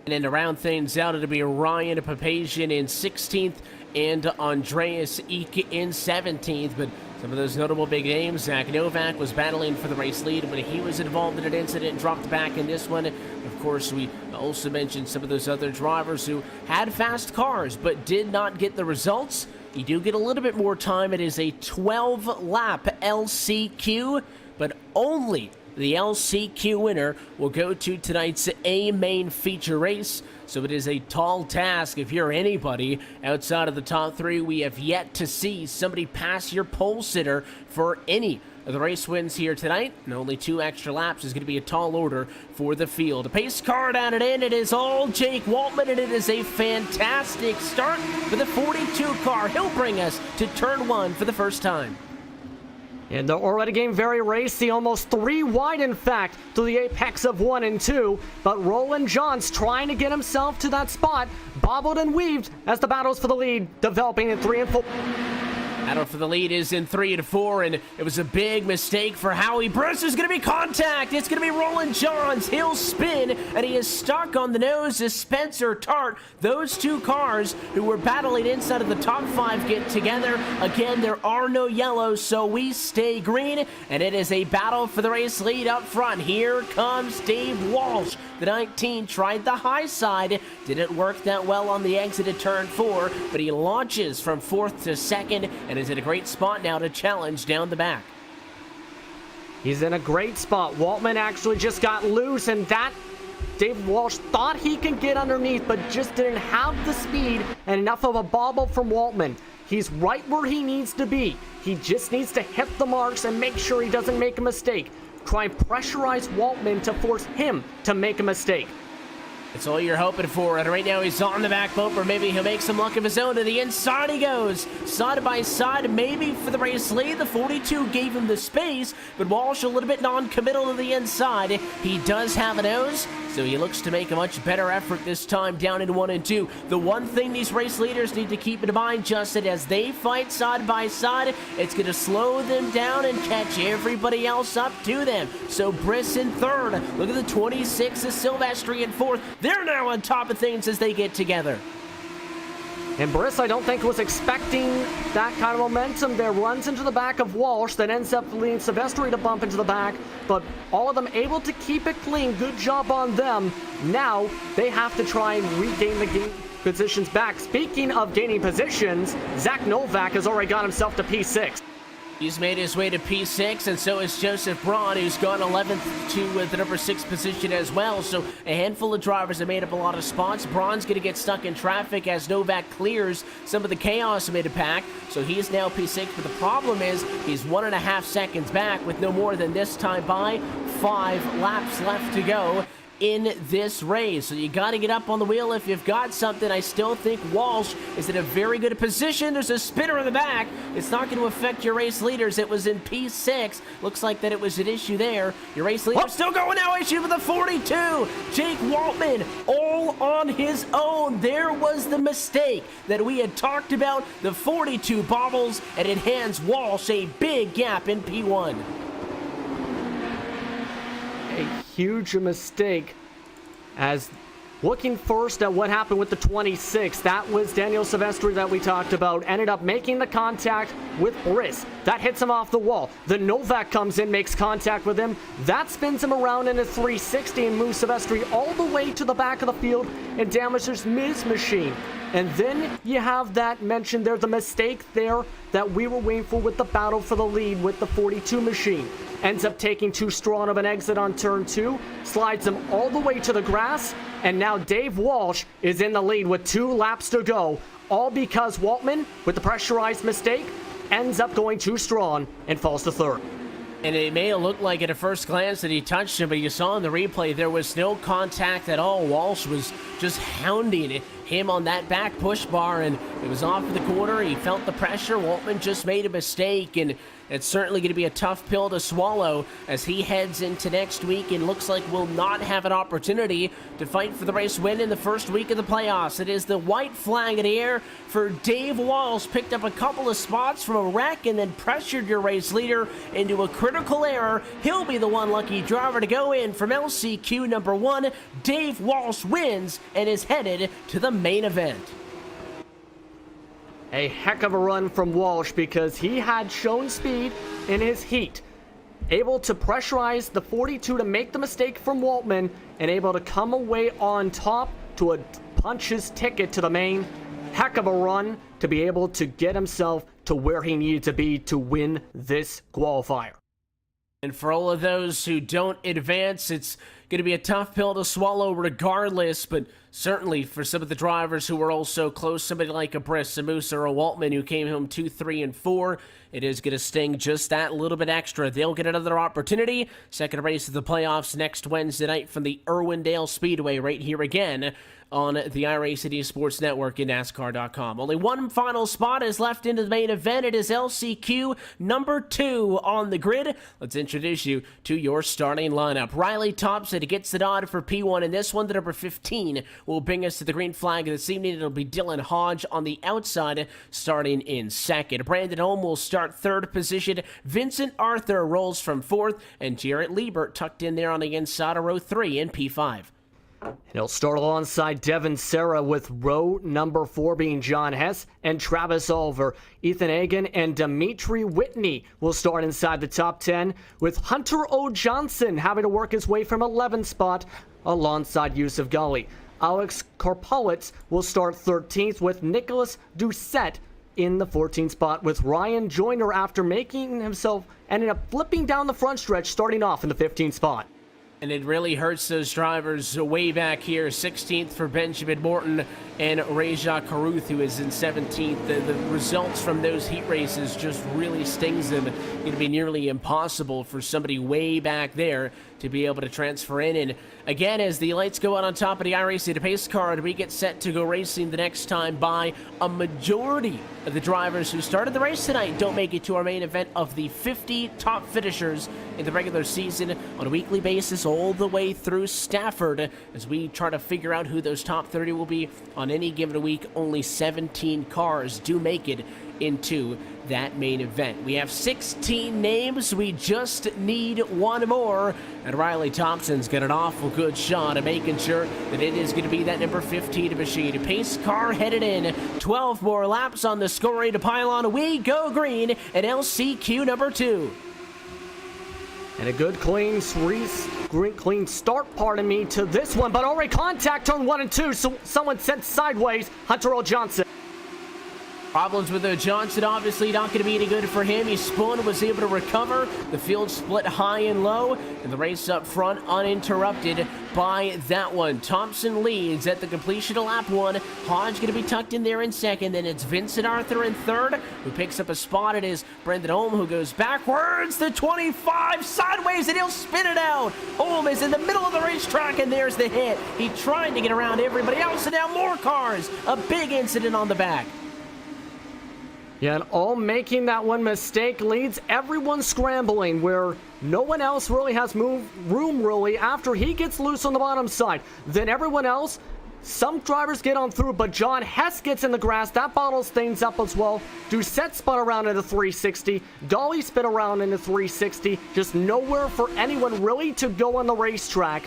And then to round things out, it'll be Ryan Papazian in 16th and Andreas Eek in 17th. But some of those notable big names, Zach Novak was battling for the race lead when he was involved in an incident, dropped back in this one. Of course, we also mentioned some of those other drivers who had fast cars but did not get the results. You do get a little bit more time. It is a 12-lap LCQ, but only the LCQ winner will go to tonight's A main feature race. So it is a tall task if you're anybody outside of the top three. We have yet to see somebody pass your pole sitter for any of the race wins here tonight, and only 2 extra laps is going to be a tall order for the field. A pace car down and in. It is all Jake Waltman, and it is a fantastic start for the 42 car. He'll bring us to turn 1 for the first time. And they're already getting very racy, almost 3 wide, in fact, to the apex of 1 and 2. But Roland Johns trying to get himself to that spot, bobbled and weaved as the battles for the lead developing in 3 and 4. Battle for the lead is in 3 and 4, and it was a big mistake for Howie Bruce. There's going to be contact. It's going to be Roland Johns. He'll spin, and he is stuck on the nose as Spencer Tart. Those 2 cars who were battling inside of the top 5 get together. Again, there are no yellows, so we stay green, and it is a battle for the race lead up front. Here comes Dave Walsh. The 19 tried the high side. Didn't work that well on the exit at turn 4, but he launches from 4th to 2nd and is in a great spot now to challenge down the back. He's in a great spot. Waltman actually just got loose, and that Dave Walsh thought he could get underneath, but just didn't have the speed and enough of a bobble from Waltman. He's right where he needs to be. He just needs to hit the marks and make sure he doesn't make a mistake. Try and pressurize Waltman to force him to make a mistake. It's all you're hoping for, and right now he's on the back bumper. Maybe he'll make some luck of his own. To the inside he goes, side by side, maybe for the race lead. The 42 gave him the space, but Walsh a little bit non-committal to the inside. He does have a nose, so he looks to make a much better effort this time down in 1 and 2. The one thing these race leaders need to keep in mind, Justin, as they fight side by side, it's going to slow them down and catch everybody else up to them. So Briss in 3rd. Look at the 26 of Silvestri in 4th. They're now on top of things as they get together. And Briss, I don't think, was expecting that kind of momentum there. Runs into the back of Walsh, that ends up leading Silvestri to bump into the back. But all of them able to keep it clean. Good job on them. Now they have to try and regain the game positions back. Speaking of gaining positions, Zach Novak has already got himself to P6. He's made his way to P6, and so is Joseph Braun, who's gone 11th to the number 6 position as well. So a handful of drivers have made up a lot of spots. Braun's going to get stuck in traffic as Novak clears some of the chaos mid-pack. So he is now P6, but the problem is he's 1.5 seconds back with no more than this time by 5 laps left to go in this race. So you got to get up on the wheel if you've got something. I still think Walsh is in a very good position. There's a spinner in the back. It's not going to affect your race leaders. It was in P6. Looks like that it was an issue there. Your race leader still going now. Issue with the 42. Jake Waltman all on his own. There was the mistake that we had talked about. The 42 bobbles, and it hands Walsh a big gap in P1. A huge mistake, as looking first at what happened with the 26, that was Daniel Silvestri that we talked about, ended up making the contact with Briss. That hits him off the wall. The Novak comes in, makes contact with him. That spins him around in a 360 and moves Silvestri all the way to the back of the field and damages his machine. And then you have that mentioned there, the mistake there that we were waiting for with the battle for the lead with the 42 machine. Ends up taking too strong of an exit on turn 2, slides him all the way to the grass, and now Dave Walsh is in the lead with 2 laps to go, all because Waltman, with the pressurized mistake, ends up going too strong and falls to 3rd. And it may have looked like at a first glance that he touched him, but you saw in the replay there was no contact at all. Walsh was just hounding him on that back push bar, and it was off of the corner. He felt the pressure. Waltman just made a mistake, and It's certainly going to be a tough pill to swallow as he heads into next week and looks like will not have an opportunity to fight for the race win in the first week of the playoffs. It is the white flag in the air for Dave Walsh. Picked up a couple of spots from a wreck and then pressured your race leader into a critical error. He'll be the one lucky driver to go in from LCQ number 1. Dave Walsh wins and is headed to the main event. A heck of a run from Walsh because he had shown speed in his heat. Able to pressurize the 42 to make the mistake from Waltman and able to come away on top to punch his ticket to the main. Heck of a run to be able to get himself to where he needed to be to win this qualifier. And for all of those who don't advance, it's going to be a tough pill to swallow regardless, but certainly for some of the drivers who were also close, somebody like a Briss, a Moose, or a Waltman who came home 2, 3, and 4, it is going to sting just that little bit extra. They'll get another opportunity. Second race of the playoffs next Wednesday night from the Irwindale Speedway right here again on the iRacing Esports Network and NASCAR.com. Only one final spot is left into the main event. It is LCQ number 2 on the grid. Let's introduce you to your starting lineup. Riley Thompson gets the nod for P1 in this one. The number 15 will bring us to the green flag this evening. It'll be Dylan Hodge on the outside, starting in second. Brandon Ohm will start third position. Vincent Arthur rolls from fourth, and Jarrett Liebert tucked in there on the inside of row 3 in P5. He'll start alongside Devin Serra with row number 4 being John Hess and Travis Oliver. Ethan Hagan and Dimitri Whitney will start inside the top 10, with Hunter O. Johnson having to work his way from 11th spot alongside Yusuf Ghali. Alex Karpowitz will start 13th with Nicholas Doucette in the 14th spot, with Ryan Joyner after making himself ended up flipping down the front stretch starting off in the 15th spot. And it really hurts those drivers way back here. 16th for Benjamin Morton and Reja Caruth, who is in 17th. The results from those heat races just really stings them. It's going to be nearly impossible for somebody way back there to be able to transfer in. And again, as the lights go out on top of the iRacing pace card, we get set to go racing the next time by a majority of the drivers who started the race tonight don't make it to our main event of the 50 top finishers in the regular season on a weekly basis all the way through Stafford. As we try to figure out who those top 30 will be on any given week, only 17 cars do make it into that main event. We have 16 names. We just need one more. And Riley Thompson's got an awful good shot at making sure that it is going to be that number 15 machine. Pace car headed in. 12 more laps on the scoring to pile on. We go green at LCQ number 2. And a good clean start, pardon me, to this one, but already contact on 1 and 2, so someone sent sideways. Hunter L. Johnson. Problems with Johnson, obviously not going to be any good for him. He spun, was able to recover. The field split high and low, and the race up front uninterrupted by that one. Thompson leads at the completion of lap 1. Hodge going to be tucked in there in second. Then it's Vincent Arthur in third, who picks up a spot. It is Brendan Ohm who goes backwards. The 25 sideways, and he'll spin it out. Ohm is in the middle of the racetrack, and there's the hit. He tried to get around everybody else, and now more cars. A big incident on the back. Yeah, and all making that one mistake leads everyone scrambling where no one else really has room really after he gets loose on the bottom side. Then everyone else, some drivers get on through, but John Hess gets in the grass. That bottles things up as well. Doucette spun around in the 360. Dolly spin around in the 360. Just nowhere for anyone really to go on the racetrack.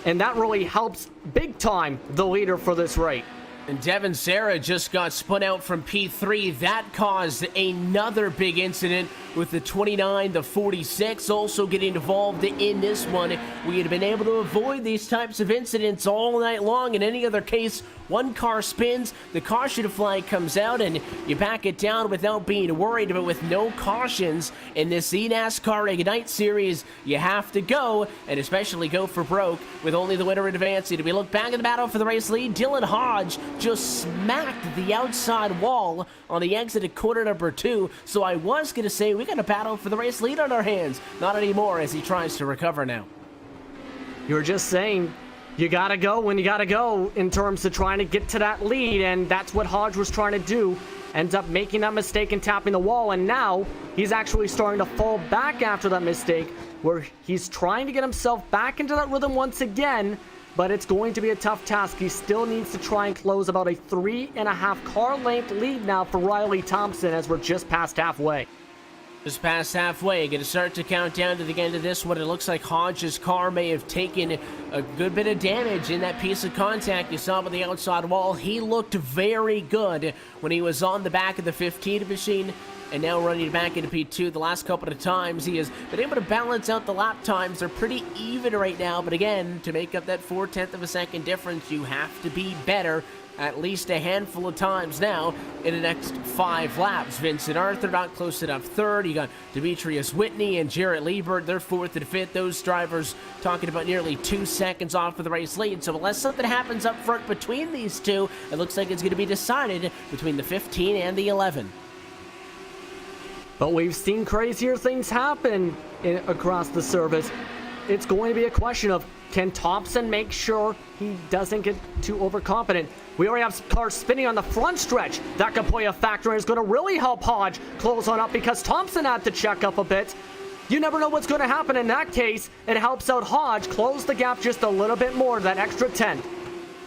And that really helps big time the leader for this race. And Devin Serra just got spun out from P3. That caused another big incident with the 29, the 46 also getting involved in this one. We had been able to avoid these types of incidents all night long. In any other case, one car spins, the caution flag comes out, and you back it down without being worried. But with no cautions in this eNASCAR Ignite Series, you have to go, and especially go for broke, with only the winner advancing. We look back at the battle for the race lead. Dylan Hodge just smacked the outside wall on the exit at quarter number 2. So I was going to say we got a battle for the race lead on our hands. Not anymore, as he tries to recover now. You're just saying you got to go when you got to go in terms of trying to get to that lead, and that's what Hodge was trying to do. ends up making that mistake and tapping the wall, and now he's actually starting to fall back after that mistake, where he's trying to get himself back into that rhythm once again, but it's going to be a tough task. He still needs to try and close about a 3.5 car length lead now for Riley Thompson as we're just past halfway. Just past halfway, going to start to count down to the end of this one. It looks like Hodge's car may have taken a good bit of damage in that piece of contact you saw with the outside wall. He looked very good when he was on the back of the 15 machine, and now running back into P2 the last couple of times. He has been able to balance out the lap times. They're pretty even right now, but again, to make up that 0.4 of a second difference, you have to be better at least a handful of times now in the next 5 laps. Vincent Arthur not close enough third. You got Demetrius Whitney and Jarrett Liebert. They're 4th and 5th. Those drivers talking about nearly 2 seconds off of the race lead. So unless something happens up front between these two, it looks like it's going to be decided between the 15 and the 11. But we've seen crazier things happen across the service. It's going to be a question of, can Thompson make sure he doesn't get too overconfident? We already have cars spinning on the front stretch. That could play a factor and is going to really help Hodge close on up because Thompson had to check up a bit. You never know what's going to happen in that case. It helps out Hodge close the gap just a little bit more, that extra 10.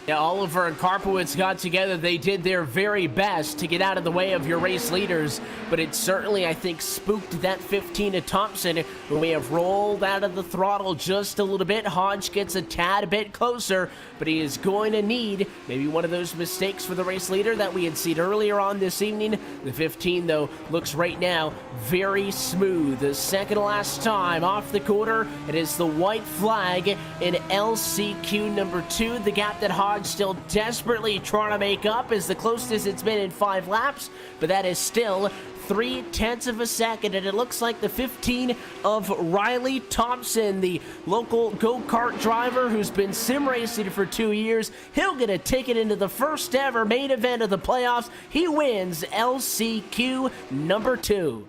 Yeah, Oliver and Karpowitz got together. They did their very best to get out of the way of your race leaders, but it certainly, I think, spooked that 15 to Thompson when we have rolled out of the throttle just a little bit. Hodge gets a tad bit closer, but he is going to need maybe one of those mistakes for the race leader that we had seen earlier on this evening. The 15, though, looks right now very smooth. The second to last time off the quarter, it is the white flag in LCQ number 2. The gap that Hodge still desperately trying to make up is the closest it's been in 5 laps, but that is still 0.3 of a second, and it looks like the 15 of Riley Thompson, the local go-kart driver who's been sim racing for 2 years, he'll get a ticket into the first ever main event of the playoffs. He wins LCQ number 2.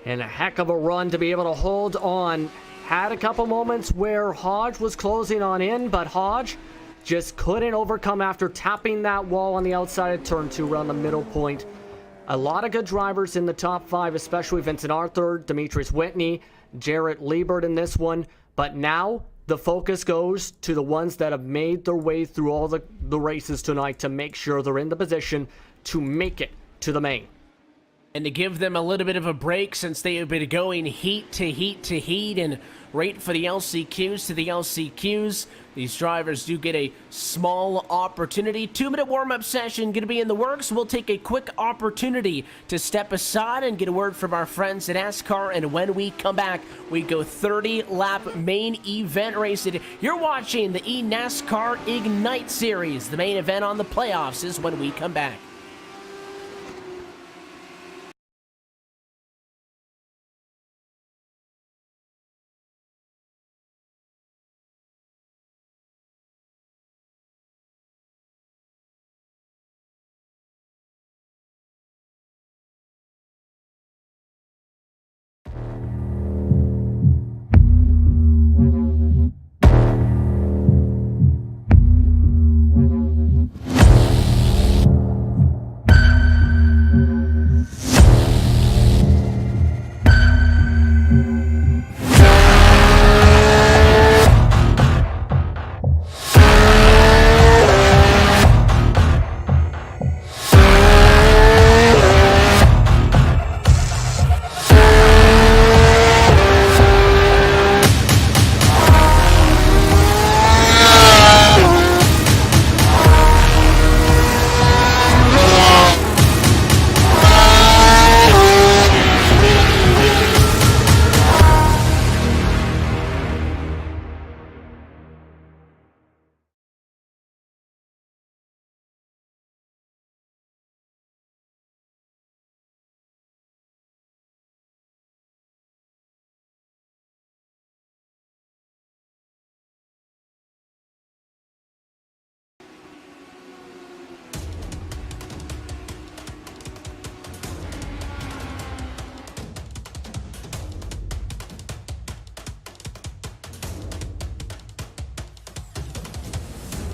And a heck of a run to be able to hold on. Had a couple moments where Hodge was closing on in, but Hodge just couldn't overcome after tapping that wall on the outside of turn 2 around the middle point. A lot of good drivers in the top 5, especially Vincent Arthur, Demetrius Whitney, Jarrett Liebert in this one. But now the focus goes to the ones that have made their way through all the races tonight to make sure they're in the position to make it to the main. And to give them a little bit of a break since they have been going heat to heat to heat and right for the LCQs to the LCQs. These drivers do get a small opportunity. 2-minute warm-up session going to be in the works. We'll take a quick opportunity to step aside and get a word from our friends at NASCAR. And when we come back, we go 30-lap main event racing. You're watching the eNASCAR Ignite Series. The main event on the playoffs is when we come back.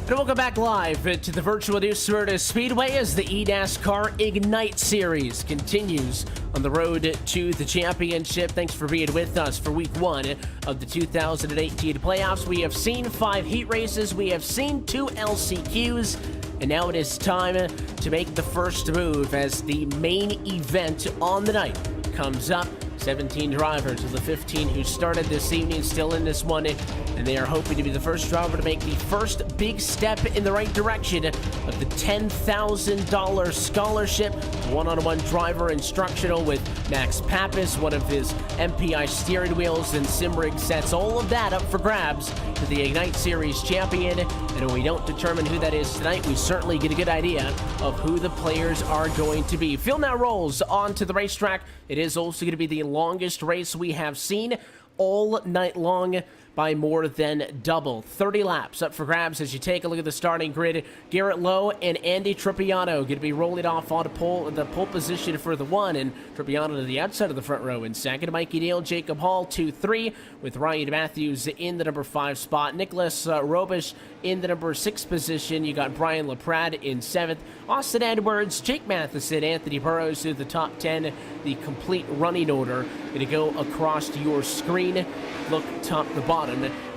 And welcome back live to the virtual new Smyrna Speedway as the eNASCAR Ignite Series continues on the road to the championship. Thanks for being with us for week 1 of the 2018 playoffs. We have seen 5 heat races, we have seen 2 LCQs, and now it is time to make the first move as the main event on the night comes up. 17 drivers of the 15 who started this evening still in this one, and they are hoping to be the first driver to make the first big step in the right direction of the $10,000 scholarship. One-on-one driver instructional with Max Pappas, one of his MPI steering wheels, and Simrig sets all of that up for grabs to the Ignite Series champion. And when we don't determine who that is tonight, we certainly get a good idea of who the players are going to be. Field now rolls onto the racetrack. It is also going to be the longest race we have seen all night long by more than double. 30 laps up for grabs as you take a look at the starting grid. Garrett Lowe and Andy Tripiano going to be rolling off on the pole position for the 1, and Tripiano to the outside of the front row in second. Mikey Neal, Jacob Hall 2-3 with Ryan Matthews in the number 5 spot. Nicholas Robish in the number 6 position. You got Brian LaPrade in 7th. Austin Edwards, Jake Matheson, Anthony Burrows to the top 10. The complete running order going to go across your screen. Look top to bottom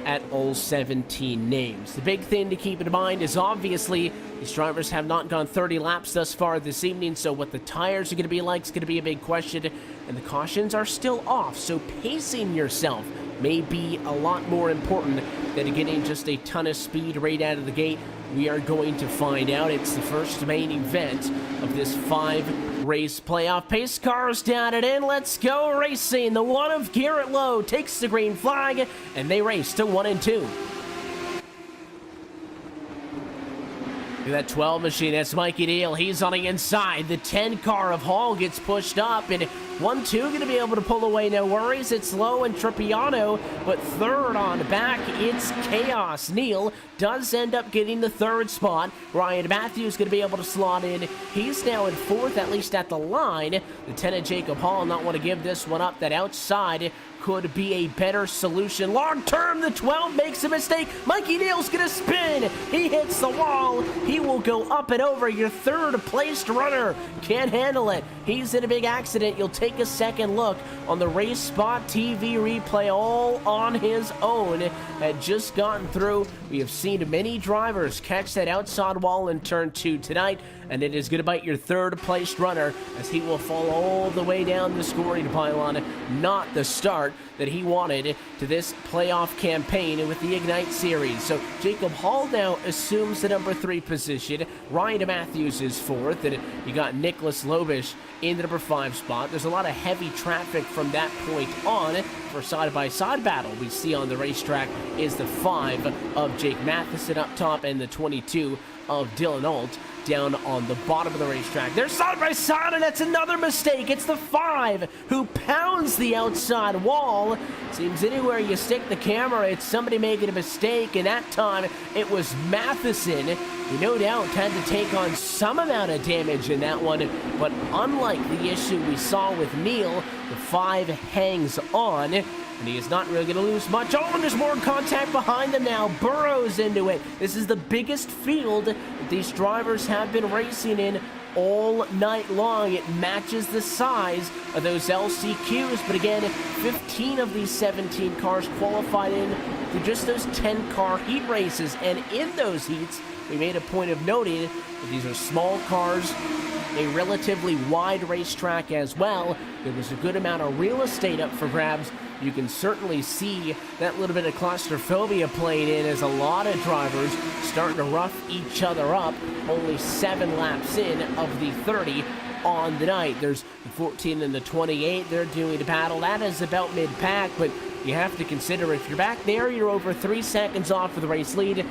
at all 17 names. The big thing to keep in mind is obviously these drivers have not gone 30 laps thus far this evening, so what the tires are going to be like is going to be a big question, and the cautions are still off, so pacing yourself may be a lot more important than getting just a ton of speed right out of the gate. We are going to find out. It's the first main event of this 5-race playoff. Pace cars down and in. Let's go racing. The 1 of Garrett Lowe takes the green flag, and they race to 1 and 2. Look at that 12 machine. That's Mikey Neal. He's on the inside. The 10 car of Hall gets pushed up, and 1-2 going to be able to pull away, no worries. It's Lowe and Tripiano, but third on back, it's chaos. Neal does end up getting the 3rd spot. Ryan Matthews going to be able to slot in. He's now in 4th, at least at the line. The 10 of Jacob Hall not want to give this one up. That outside could be a better solution. Long term, the 12 makes a mistake. Mikey Neal's going to spin. He hits the wall. He will go up and over. Your 3rd placed runner can't handle it. He's in a big accident. You'll take a second look on the RaceSpotTV replay all on his own. Had just gotten through. We have seen many drivers catch that outside wall in turn 2 tonight, and it is going to bite your 3rd placed runner as he will fall all the way down the scoring pylon. Not the start that he wanted to this playoff campaign with the Ignite Series. So Jacob Hall now assumes the number 3 position. Ryan Matthews is 4th, and you got Nicholas Lobish in the number 5 spot. There's a lot of heavy traffic from that point on for side-by-side battle. We see on the racetrack is the 5 of Jake Matheson up top and the 22 of Dylan Alt down on the bottom of the racetrack. They're side by side, and that's another mistake. It's the 5 who pounds the outside wall. Seems anywhere you stick the camera, it's somebody making a mistake, and that time it was Matheson, who no doubt had to take on some amount of damage in that one, but unlike the issue we saw with Neal, the 5 hangs on, and he is not really going to lose much. Oh, and there's more contact behind them now. Burrows into it. This is the biggest field that these drivers have been racing in all night long. It matches the size of those LCQs, but again, 15 of these 17 cars qualified in through just those 10-car heat races, and in those heats, we made a point of noting that these are small cars, a relatively wide racetrack as well. There was a good amount of real estate up for grabs. You can certainly see that little bit of claustrophobia playing in as a lot of drivers starting to rough each other up. Only 7 laps in of the 30 on the night. There's the 14 and the 28. They're doing the battle. That is about mid-pack, but you have to consider if you're back there, you're over 3 seconds off of the race lead.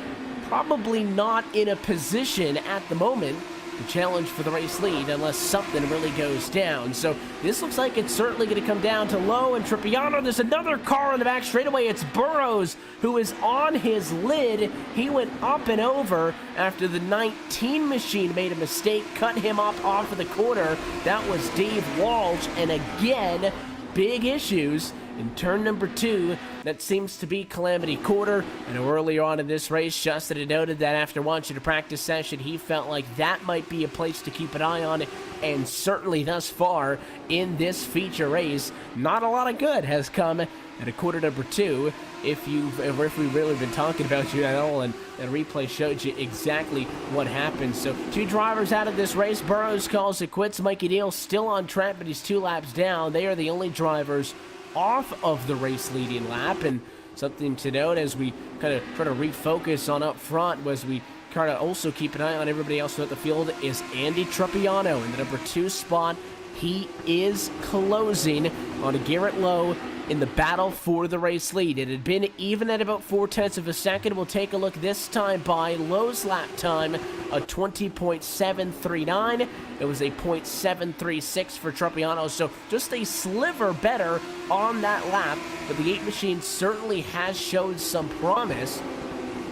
Probably not in a position at the moment to challenge for the race lead unless something really goes down. So this looks like it's certainly going to come down to Lowe and Tripiano. There's another car on the back straightaway. It's Burrows who is on his lid. He went up and over after the 19 machine made a mistake, cut him up off of the corner. That was Dave Walsh, and again, big issues in turn number 2. That seems to be Calamity Quarter. I know earlier on in this race, Justin had noted that after watching a practice session, he felt like that might be a place to keep an eye on, and certainly thus far in this feature race, not a lot of good has come at a quarter number 2. If we've really been talking about you at all, and the replay showed you exactly what happened. So 2 drivers out of this race. Burrows calls it quits. Mikey Neal still on track, but he's 2 laps down. They are the only drivers off of the race leading lap. And something to note as we kind of try to refocus on up front, was we kind of also keep an eye on everybody else throughout the field, is Andy Trappiano in the number 2 spot. He is closing on Garrett Lowe in the battle for the race lead. It had been even at about 0.4 of a second. We'll take a look this time by Lowe's lap time, a 20.739. It was a 0.736 for Trappiano, so just a sliver better on that lap. But the 8 machine certainly has showed some promise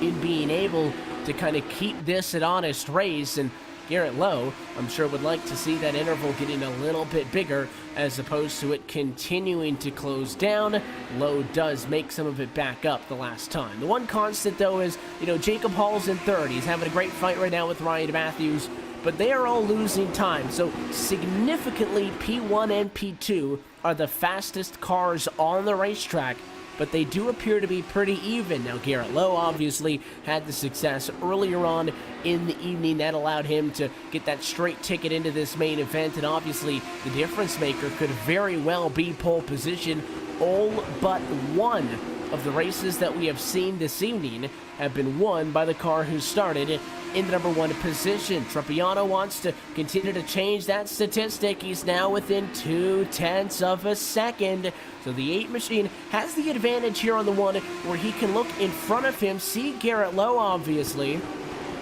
in being able to kind of keep this an honest race, and Garrett Lowe, I'm sure, would like to see that interval getting a little bit bigger as opposed to it continuing to close down. Lowe does make some of it back up the last time. The one constant, though, is, Jacob Hall's in third. He's having a great fight right now with Ryan Matthews, but they are all losing time. So significantly, P1 and P2 are the fastest cars on the racetrack, but they do appear to be pretty even. Now, Garrett Lowe obviously had the success earlier on in the evening that allowed him to get that straight ticket into this main event, and obviously the difference maker could very well be pole position. All but one of the races that we have seen this evening have been won by the car who started in the number 1 position. Trappiano wants to continue to change that statistic. He's now within 0.2 of a second. So the 8 machine has the advantage here on the 1, where he can look in front of him, see Garrett Lowe obviously,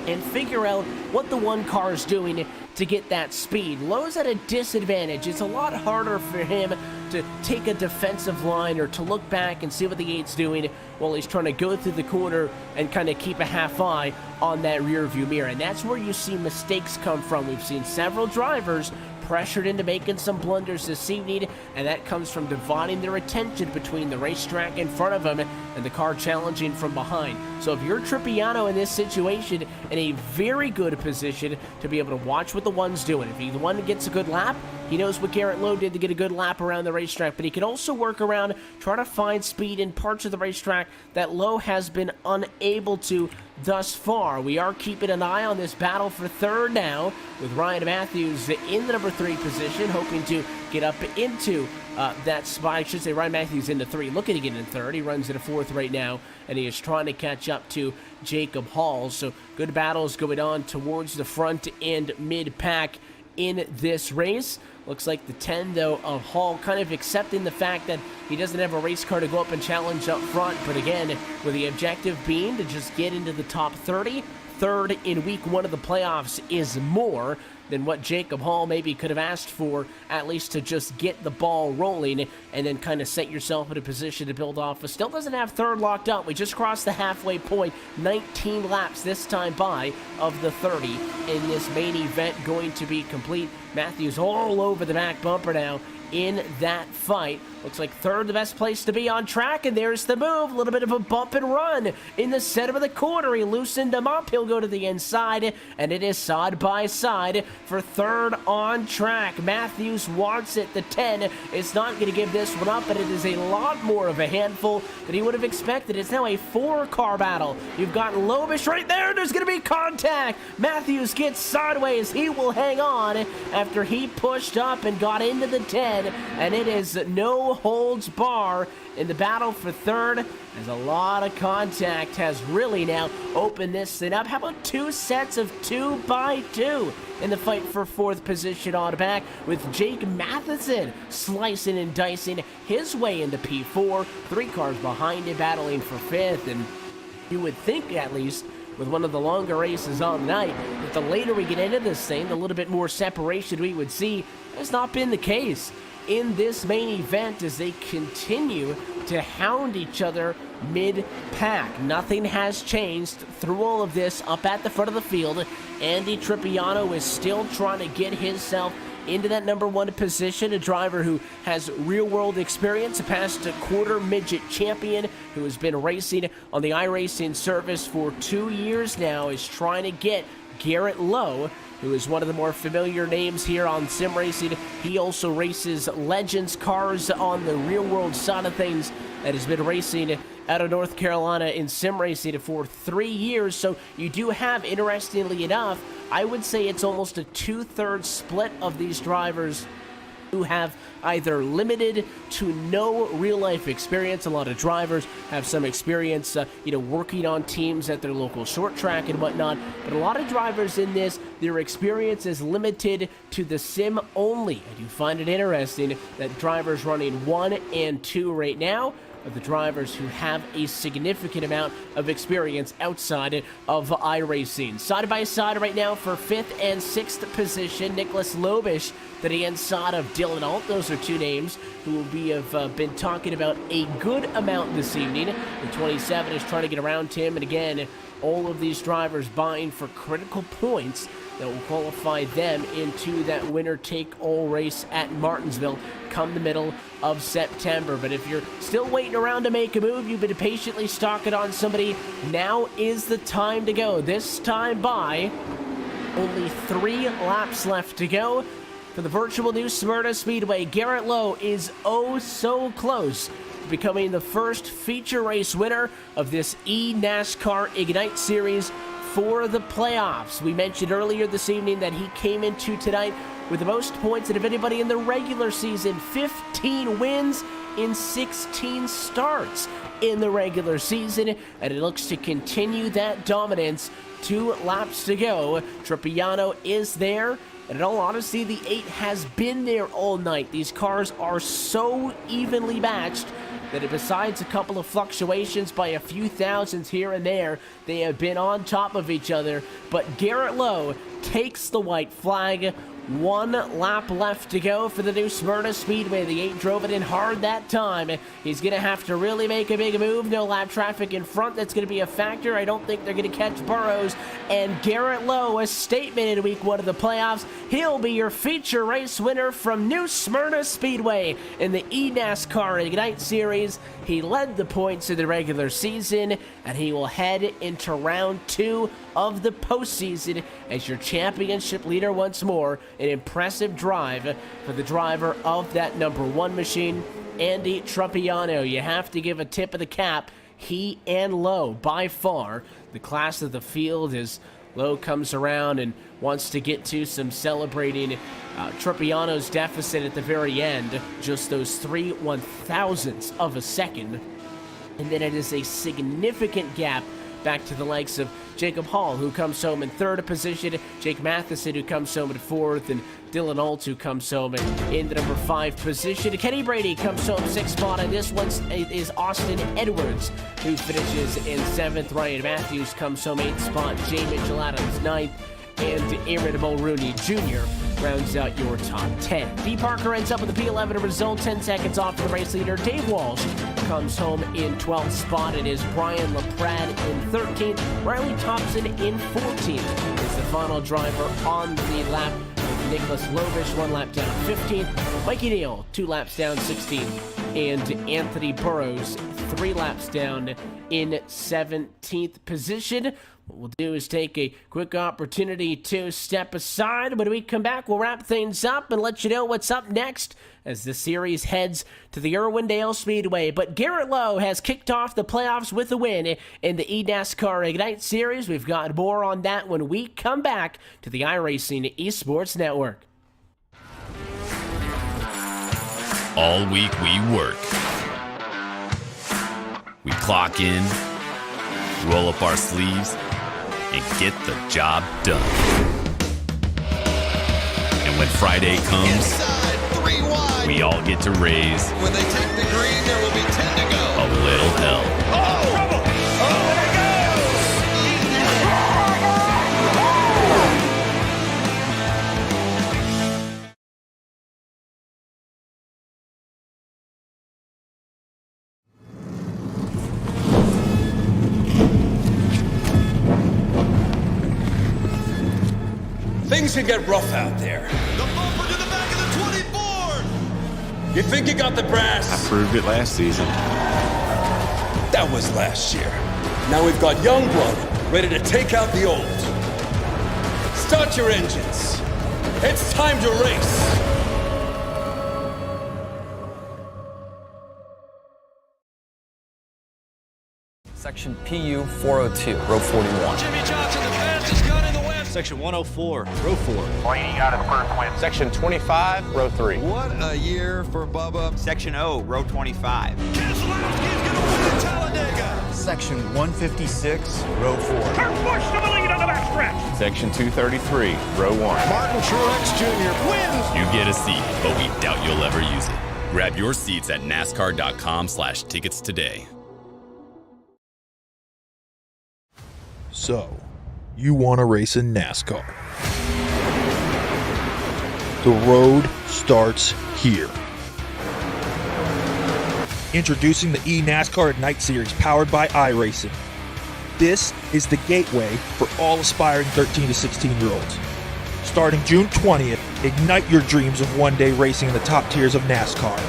and figure out what the 1 car is doing to get that speed. Lowe's at a disadvantage. It's a lot harder for him to take a defensive line or to look back and see what the 8's doing while he's trying to go through the corner and kind of keep a half eye on that rear view mirror. And that's where you see mistakes come from. We've seen several drivers pressured into making some blunders this evening, and that comes from dividing their attention between the racetrack in front of them and the car challenging from behind. So if you're Trappiano in this situation, in a very good position to be able to watch what the 1's doing. If the 1 gets a good lap, he knows what Garrett Lowe did to get a good lap around the racetrack, but he can also work around, try to find speed in parts of the racetrack that Lowe has been unable to thus far. We are keeping an eye on this battle for third now, with Ryan Matthews in the number 3 position, hoping to get up into that spot. I should say Ryan Matthews into 3, looking to get in third. He runs into 4th right now, and he is trying to catch up to Jacob Hall. So good battles going on towards the front and mid-pack in this race. Looks like the 10, though, of Hall kind of accepting the fact that he doesn't have a race car to go up and challenge up front. But again, with the objective being to just get into the top 30, third in week 1 of the playoffs is more than what Jacob Hall maybe could have asked for, at least to just get the ball rolling and then kind of set yourself in a position to build off. But still doesn't have third locked up. We just crossed the halfway point. 19 laps this time by of the 30 in this main event going to be complete. Matthews all over the back bumper now in that fight. Looks like third the best place to be on track, and there's the move. A little bit of a bump and run in the center of the corner. He loosened him up. He'll go to the inside, and it is side by side for third on track. Matthews wants it. The 10 is not going to give this one up, but it is a lot more of a handful than he would have expected. It's now a 4-car battle. You've got Lobish right there. There's going to be contact. Matthews gets sideways. He will hang on after he pushed up and got into the 10, and it is no holds bar in the battle for third, as a lot of contact has really now opened this thing up. How about 2 sets of 2x2 in the fight for 4th position on back, with Jake Matheson slicing and dicing his way into P4, 3 cars behind him battling for 5th. And you would think, at least with one of the longer races on the night, that the later we get into this thing, the little bit more separation we would see. Has not been the case in this main event as they continue to hound each other mid-pack. Nothing has changed through all of this up at the front of the field. Andy Trappiano is still trying to get himself into that number 1 position, a driver who has real-world experience, a past quarter midget champion who has been racing on the iRacing service for 2 years now, is trying to get Garrett Lowe, who is one of the more familiar names here on sim racing. He also races Legends cars on the real-world side of things, and has been racing out of North Carolina in sim racing for 3 years. So you do have, interestingly enough, I would say it's almost a 2/3 split of these drivers who have either limited to no real-life experience. A lot of drivers have some experience, working on teams at their local short track and whatnot. But a lot of drivers in this, their experience is limited to the sim only. I do find it interesting that drivers running 1 and 2 right now are the drivers who have a significant amount of experience outside of iRacing. Side by side right now for 5th and 6th position, Nicholas Lobish to the inside of Dylan Alt. Those are two names who we have been talking about a good amount this evening. The 27 is trying to get around him, and again, all of these drivers vying for critical points that will qualify them into that winner-take-all race at Martinsville come the middle of September. But if you're still waiting around to make a move, you've been patiently stalking on somebody, now is the time to go. This time by only 3 laps left to go for the virtual new Smyrna Speedway. Garrett Lowe is oh so close to becoming the first feature race winner of this eNASCAR Ignite Series for the playoffs. We mentioned earlier this evening that he came into tonight with the most points out of anybody in the regular season. 15 wins in 16 starts in the regular season, and it looks to continue that dominance. 2 laps to go. Tripiano is there, and in all honesty, the 8 has been there all night. These cars are so evenly matched that besides a couple of fluctuations by a few thousands here and there, they have been on top of each other. But Garrett Lowe takes the white flag. 1 lap left to go for the new Smyrna Speedway. The 8 drove it in hard that time. He's going to have to really make a big move. No lap traffic in front. That's going to be a factor. I don't think they're going to catch Burrows. And Garrett Lowe, a statement in week 1 of the playoffs. He'll be your feature race winner from new Smyrna Speedway in the eNASCAR Ignite Series. He led the points in the regular season, and he will head into round 2 of the postseason as your championship leader once more. An impressive drive for the driver of that number 1 machine, Andy Truppiano. You have to give a tip of the cap. He and Lowe, by far, the class of the field, as Lowe comes around and wants to get to some celebrating. Truppiano's deficit at the very end, just those 3 1,000ths of a second. And then it is a significant gap back to the likes of Jacob Hall, who comes home in 3rd position, Jake Matheson, who comes home in 4th, and Dylan Alt, who comes home in the number 5 position. Kenny Brady comes home 6th spot, and this one is Austin Edwards, who finishes in 7th. Ryan Matthews comes home 8th spot, Jay Mitchell Adams 9th, and Aaron Mulrooney Jr. rounds out your top 10. D. Parker ends up with a P11 result, 10 seconds off the race leader. Dave Walsh comes home in 12th spot. It is Brian LaPrade in 13th. Riley Thompson in 14th is the final driver on the lap. Nicholas Lobish 1 lap down 15th. Mikey Neal 2 laps down 16th. And Anthony Burrows 3 laps down in 17th position. What we'll do is take a quick opportunity to step aside. When we come back, we'll wrap things up and let you know what's up next as the series heads to the Irwindale Speedway. But Garrett Lowe has kicked off the playoffs with a win in the eNASCAR Ignite Series. We've got more on that when we come back to the iRacing Esports Network. All week we work. We clock in, roll up our sleeves, and get the job done. And when Friday comes, inside, 3 wide. We all get to raise When they take the green, there will be 10 to go. a little hell. Oh, trouble! Oh, there it Things can get rough out there. The bumper to the back. You think you got the brass? I proved it last season. That was last year. Now we've got young blood ready to take out the old. Start your engines. It's time to race. Section PU 402, row 41. Jimmy Johnson, the fastest gun in the West. Section 104, row 4. Blaney out of the first win. Section 25, row 3. What a year for Bubba. Section O, row 25. Keselowski's gonna win at Talladega. Section 156, row 4. Kurt Busch to the lead on the backstretch. Section 233, row 1. Martin Truex Jr. wins. You get a seat, but we doubt you'll ever use it. Grab your seats at NASCAR.com/tickets today. So, you want to race in NASCAR. The road starts here. Introducing the eNASCAR Ignite Series powered by iRacing. This is the gateway for all aspiring 13 to 16-year-olds. Starting June 20th, ignite your dreams of one day racing in the top tiers of NASCAR.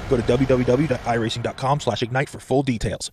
Go to www.iracing.com/ignite for full details.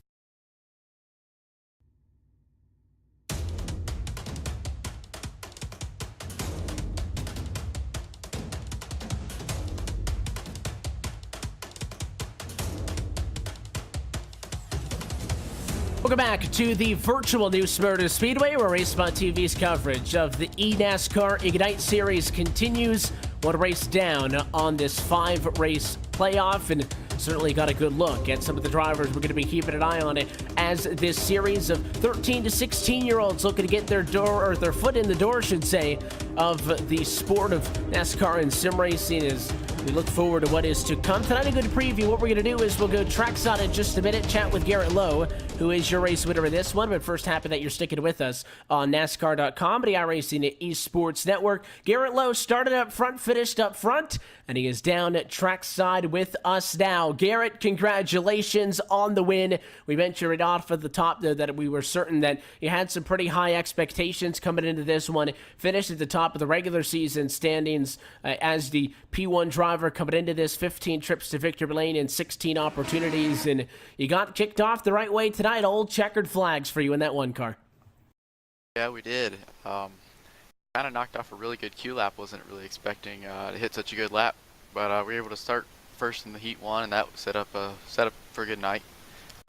Welcome back to the virtual new Smyrna Speedway, where RaceSpotTV's coverage of the eNASCAR Ignite Series continues. One race down on this 5-race playoff, and certainly got a good look at some of the drivers we're going to be keeping an eye on it as this series of 13 to 16-year-olds looking to get their foot in the door, should say, of the sport of NASCAR and sim racing as we look forward to what is to come. Tonight, a good preview. What we're going to do is we'll go trackside in just a minute, chat with Garrett Lowe, who is your race winner of this one. But first, happy that you're sticking with us on NASCAR.com, the iRacing Esports Network. Garrett Lowe started up front, finished up front, and he is down at trackside with us now. Garrett, congratulations on the win. We mentioned it off at the top there that we were certain that you had some pretty high expectations coming into this one. Finished at the top of the regular season standings as the P1 driver coming into this, 15 trips to victory lane and 16 opportunities, and you got kicked off the right way tonight. Old checkered flags for you in that one car. Yeah, we did. Kind of knocked off a really good Q lap. Wasn't really expecting to hit such a good lap, but we were able to start first in the heat one, and that set up for a good night.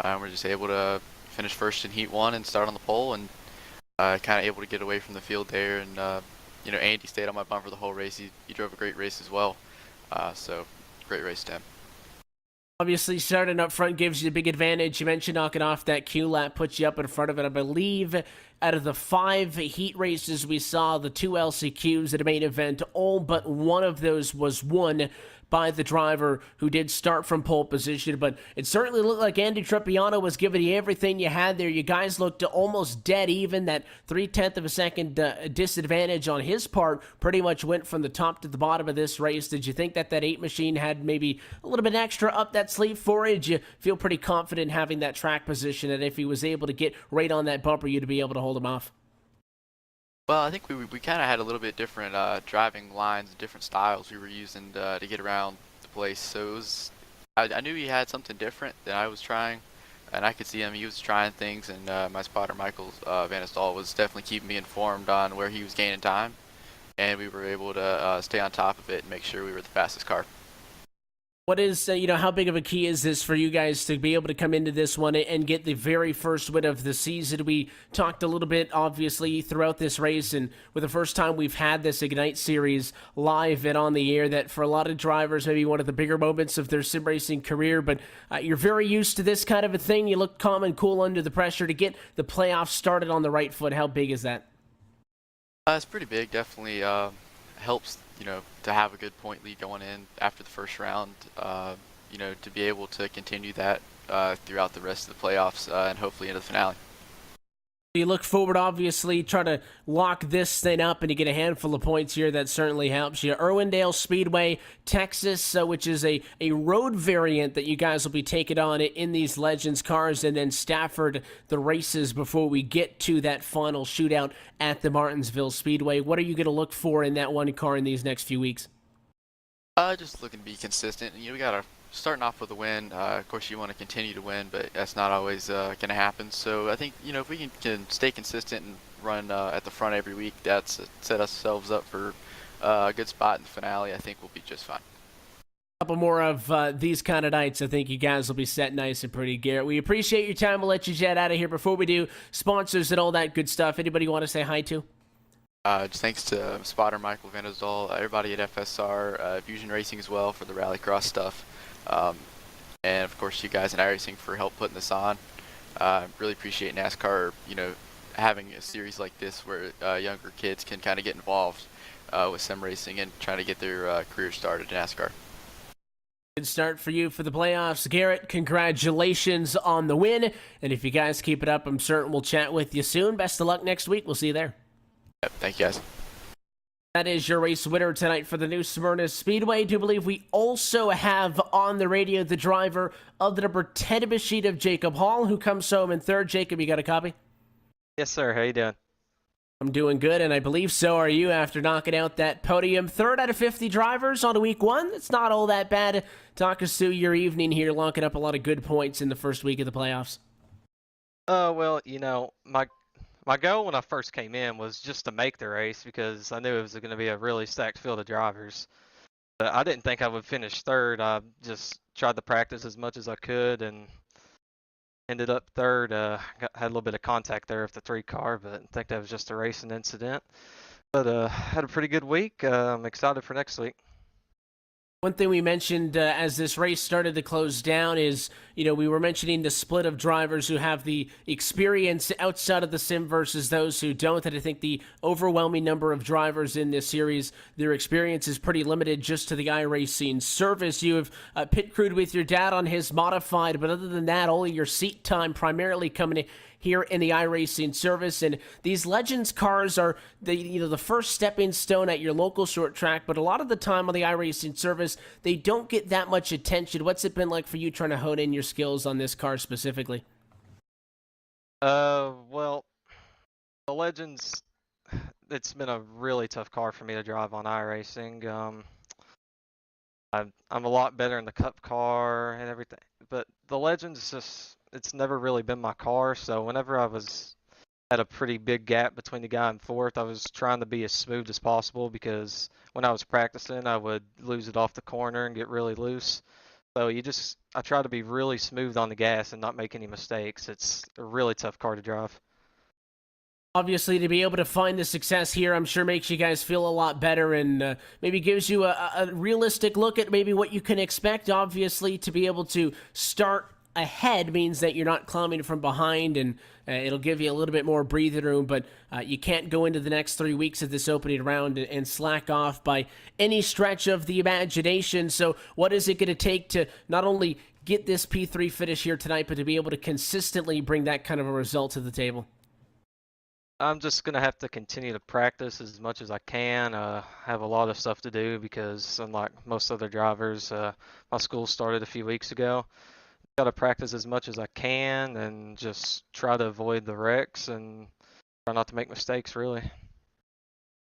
We're just able to finish first in heat one and start on the pole, and kind of able to get away from the field there. And Andy stayed on my bumper the whole race. He drove a great race as well. So great race to him. Obviously, starting up front gives you a big advantage. You mentioned knocking off that Q lap, puts you up in front of it. I believe out of the 5 heat races we saw, the 2 LCQs at the main event, all but one of those was won by the driver who did start from pole position, but it certainly looked like Andy Trippiano was giving you everything you had there. You guys looked almost dead even. That 0.3 of a second disadvantage on his part pretty much went from the top to the bottom of this race. Did you think that 8 machine had maybe a little bit extra up that sleeve for you? Did you feel pretty confident having that track position, and if he was able to get right on that bumper, you'd be able to hold him off? Well, I think we kind of had a little bit different driving lines, different styles we were using to get around the place. So it was, I knew he had something different than I was trying, and I could see him. He was trying things, and my spotter, Michael Van Estall, was definitely keeping me informed on where he was gaining time, and we were able to stay on top of it and make sure we were the fastest car. What is, how big of a key is this for you guys to be able to come into this one and get the very first win of the season? We talked a little bit, obviously, throughout this race, and with the first time we've had this Ignite Series live and on the air, that for a lot of drivers, maybe one of the bigger moments of their sim racing career, but you're very used to this kind of a thing. You look calm and cool under the pressure to get the playoffs started on the right foot. How big is that? It's pretty big, definitely. Helps, to have a good point lead going in after the first round, to be able to continue that throughout the rest of the playoffs and hopefully into the finale. You look forward, obviously, try to lock this thing up, and you get a handful of points here. That certainly helps you. Irwindale Speedway, Texas, which is a road variant that you guys will be taking on in these Legends cars, and then Stafford, the races before we get to that final shootout at the Martinsville Speedway. What are you going to look for in that one car in these next few weeks? Just looking to be consistent. We got starting off with a win. Of course, you want to continue to win, but that's not always going to happen. So I think if we can stay consistent and run at the front every week, that's set ourselves up for a good spot in the finale. I think we'll be just fine. Couple more of these kind of nights, I think you guys will be set nice and pretty. Garrett, we appreciate your time. We'll let you jet out of here. Before we do, sponsors and all that good stuff, anybody you want to say hi to? Just thanks to Spotter Michael Vanderdal, everybody at FSR, Fusion Racing as well for the rallycross stuff, and of course you guys in iRacing for help putting this on. Really appreciate NASCAR, having a series like this where younger kids can kind of get involved with sim racing and trying to get their career started in NASCAR. Good start for you for the playoffs. Garrett, congratulations on the win. And if you guys keep it up, I'm certain we'll chat with you soon. Best of luck next week. We'll see you there. Yep, thank you guys. That is your race winner tonight for the new Smyrna Speedway. I do believe we also have on the radio the driver of the number 10 machine of Jacob Hall, who comes home in third. Jacob, you got a copy? Yes, sir. How you doing? I'm doing good, and I believe so are you after knocking out that podium. Third out of 50 drivers on week one. It's not all that bad. Talk us through your evening here, locking up a lot of good points in the first week of the playoffs. Well, my goal when I first came in was just to make the race because I knew it was going to be a really stacked field of drivers. But I didn't think I would finish third. I just tried to practice as much as I could and ended up third. Had a little bit of contact there with the 3 car, but I think that was just a racing incident. But had a pretty good week. I'm excited for next week. One thing we mentioned as this race started to close down is, we were mentioning the split of drivers who have the experience outside of the sim versus those who don't. And I think the overwhelming number of drivers in this series, their experience is pretty limited just to the iRacing service. You have pit crewed with your dad on his modified, but other than that, all of your seat time primarily coming here in the iRacing service. And these Legends cars are the first stepping stone at your local short track, but a lot of the time on the iRacing service, they don't get that much attention. What's it been like for you trying to hone in your skills on this car specifically? Well, the Legends, it's been a really tough car for me to drive on iRacing. I'm a lot better in the Cup car and everything, but the Legends it's never really been my car, so whenever I had a pretty big gap between the guy and fourth, I was trying to be as smooth as possible because when I was practicing, I would lose it off the corner and get really loose. So I try to be really smooth on the gas and not make any mistakes. It's a really tough car to drive. Obviously, to be able to find the success here, I'm sure makes you guys feel a lot better and maybe gives you a realistic look at maybe what you can expect. Obviously, to be able to start ahead means that you're not climbing from behind, and it'll give you a little bit more breathing room, but you can't go into the next 3 weeks of this opening round and slack off by any stretch of the imagination. So what is it going to take to not only get this P3 finish here tonight, but to be able to consistently bring that kind of a result to the table? I'm just going to have to continue to practice as much as I can. Have a lot of stuff to do because unlike most other drivers, my school started a few weeks ago. Got to practice as much as I can and just try to avoid the wrecks and try not to make mistakes, really.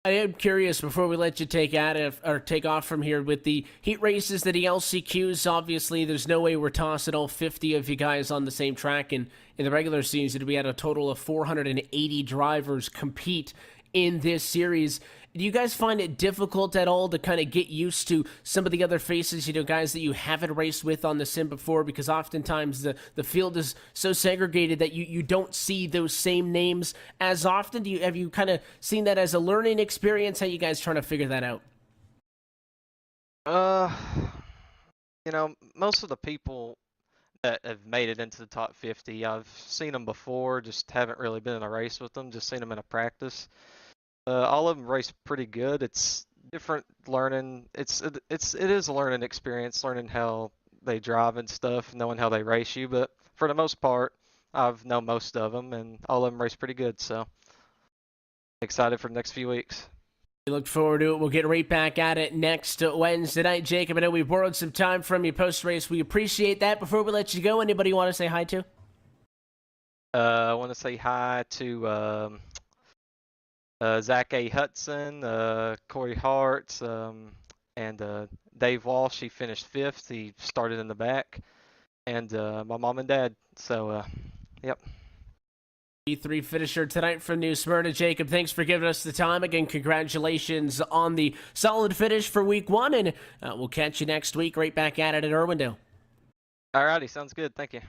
I am curious, before we let you take off from here, with the heat races, the LCQs, obviously there's no way we're tossing all 50 of you guys on the same track, and in the regular season we had a total of 480 drivers compete in this series. Do you guys find it difficult at all to kind of get used to some of the other faces, guys that you haven't raced with on the sim before? Because oftentimes the field is so segregated that you don't see those same names as often. Have you kind of seen that as a learning experience? How you guys trying to figure that out? Most of the people that have made it into the top 50, I've seen them before, just haven't really been in a race with them, just seen them in a practice. All of them race pretty good. It's different learning. It is a learning experience, learning how they drive and stuff, knowing how they race you. But for the most part, I've known most of them, and all of them race pretty good. So excited for the next few weeks. We look forward to it. We'll get right back at it next Wednesday night. Jacob, I know we borrowed some time from you post-race. We appreciate that. Before we let you go, anybody you want to say hi to? I want to say hi to Zach A. Hudson, Corey Hart, And Dave Walsh, he finished 5th. He started in the back. And my mom and dad. So, yep. E3 finisher tonight from New Smyrna. Jacob, thanks for giving us the time. Again, congratulations on the solid finish for week 1, and we'll catch you next week right back at it at Irwindale. Alrighty, sounds good. Thank you.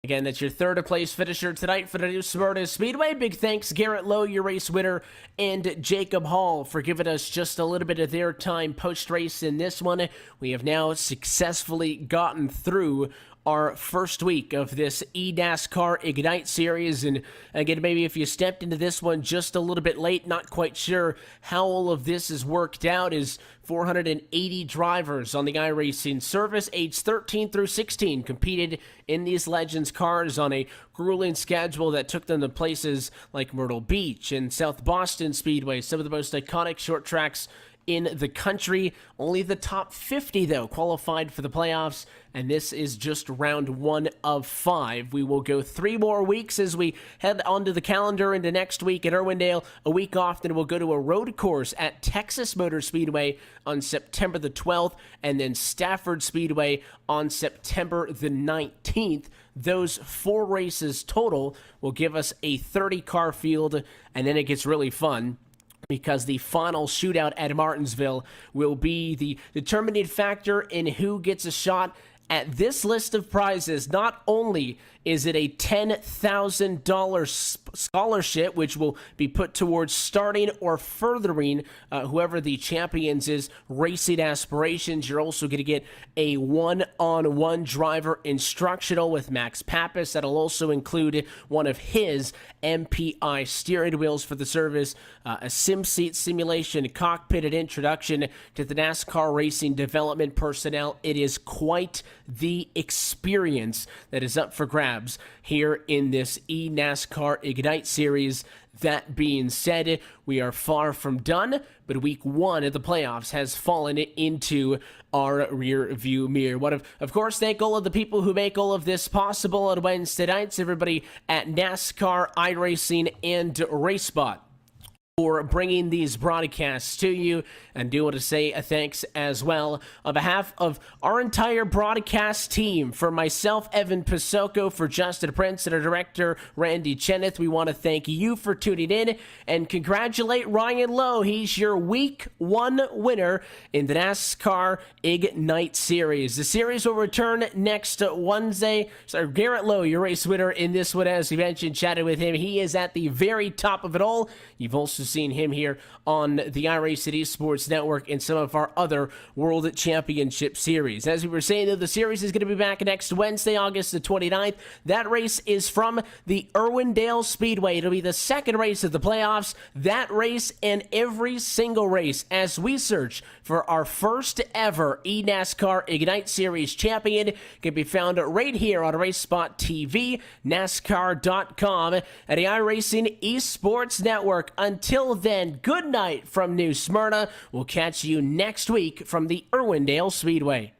Again, that's your third place finisher tonight for the New Smyrna Speedway. Big thanks, Garrett Lowe, your race winner, and Jacob Hall for giving us just a little bit of their time post-race in this one. We have now successfully gotten through our first week of this eNASCAR Ignite series. And again, maybe if you stepped into this one just a little bit late, not quite sure how all of this has worked out, is 480 drivers on the iRacing service, age 13 through 16, competed in these Legends cars on a grueling schedule that took them to places like Myrtle Beach and South Boston Speedway, some of the most iconic short tracks in the country. Only the top 50, though, qualified for the playoffs, and this is just round 1 of 5. We will go 3 more weeks as we head onto the calendar into next week at Irwindale. A week off, then we'll go to a road course at Texas Motor Speedway on September the 12th, and then Stafford Speedway on September the 19th. Those 4 races total will give us a 30-car field, and then it gets really fun, because the final shootout at Martinsville will be the determining factor in who gets a shot at this list of prizes. Not only is it a $10,000 scholarship, which will be put towards starting or furthering whoever the champions is racing aspirations. You're also going to get a one-on-one driver instructional with Max Pappas. That'll also include one of his MPI steering wheels for the service, a sim seat simulation, cockpit, and introduction to the NASCAR racing development personnel. It is quite the experience that is up for grabs here in this eNASCAR Ignite series. That being said, we are far from done, but week 1 of the playoffs has fallen into our rear view mirror. Want to, of course, thank all of the people who make all of this possible on Wednesday nights, everybody at NASCAR, iRacing, and RaceSpot, for bringing these broadcasts to you. And do want to say a thanks as well on behalf of our entire broadcast team. For myself, Evan Pasoko, for Justin Prince, and our director, Randy Cheneth, we want to thank you for tuning in and congratulate Ryan Lowe. He's your week 1 winner in the NASCAR Ignite series. The series will return next Wednesday. So Garrett Lowe, your race winner in this one, as we mentioned, chatted with him. He is at the very top of it all. You've also seen him here on the iRacing Esports Network in some of our other World Championship series. As we were saying, though, the series is going to be back next Wednesday, August the 29th. That race is from the Irwindale Speedway. It'll be the second race of the playoffs. That race and every single race as we search for our first ever eNASCAR Ignite Series champion can be found right here on RaceSpotTV, NASCAR.com, and the iRacing Esports Network. Until then, good night from New Smyrna. We'll catch you next week from the Irwindale Speedway.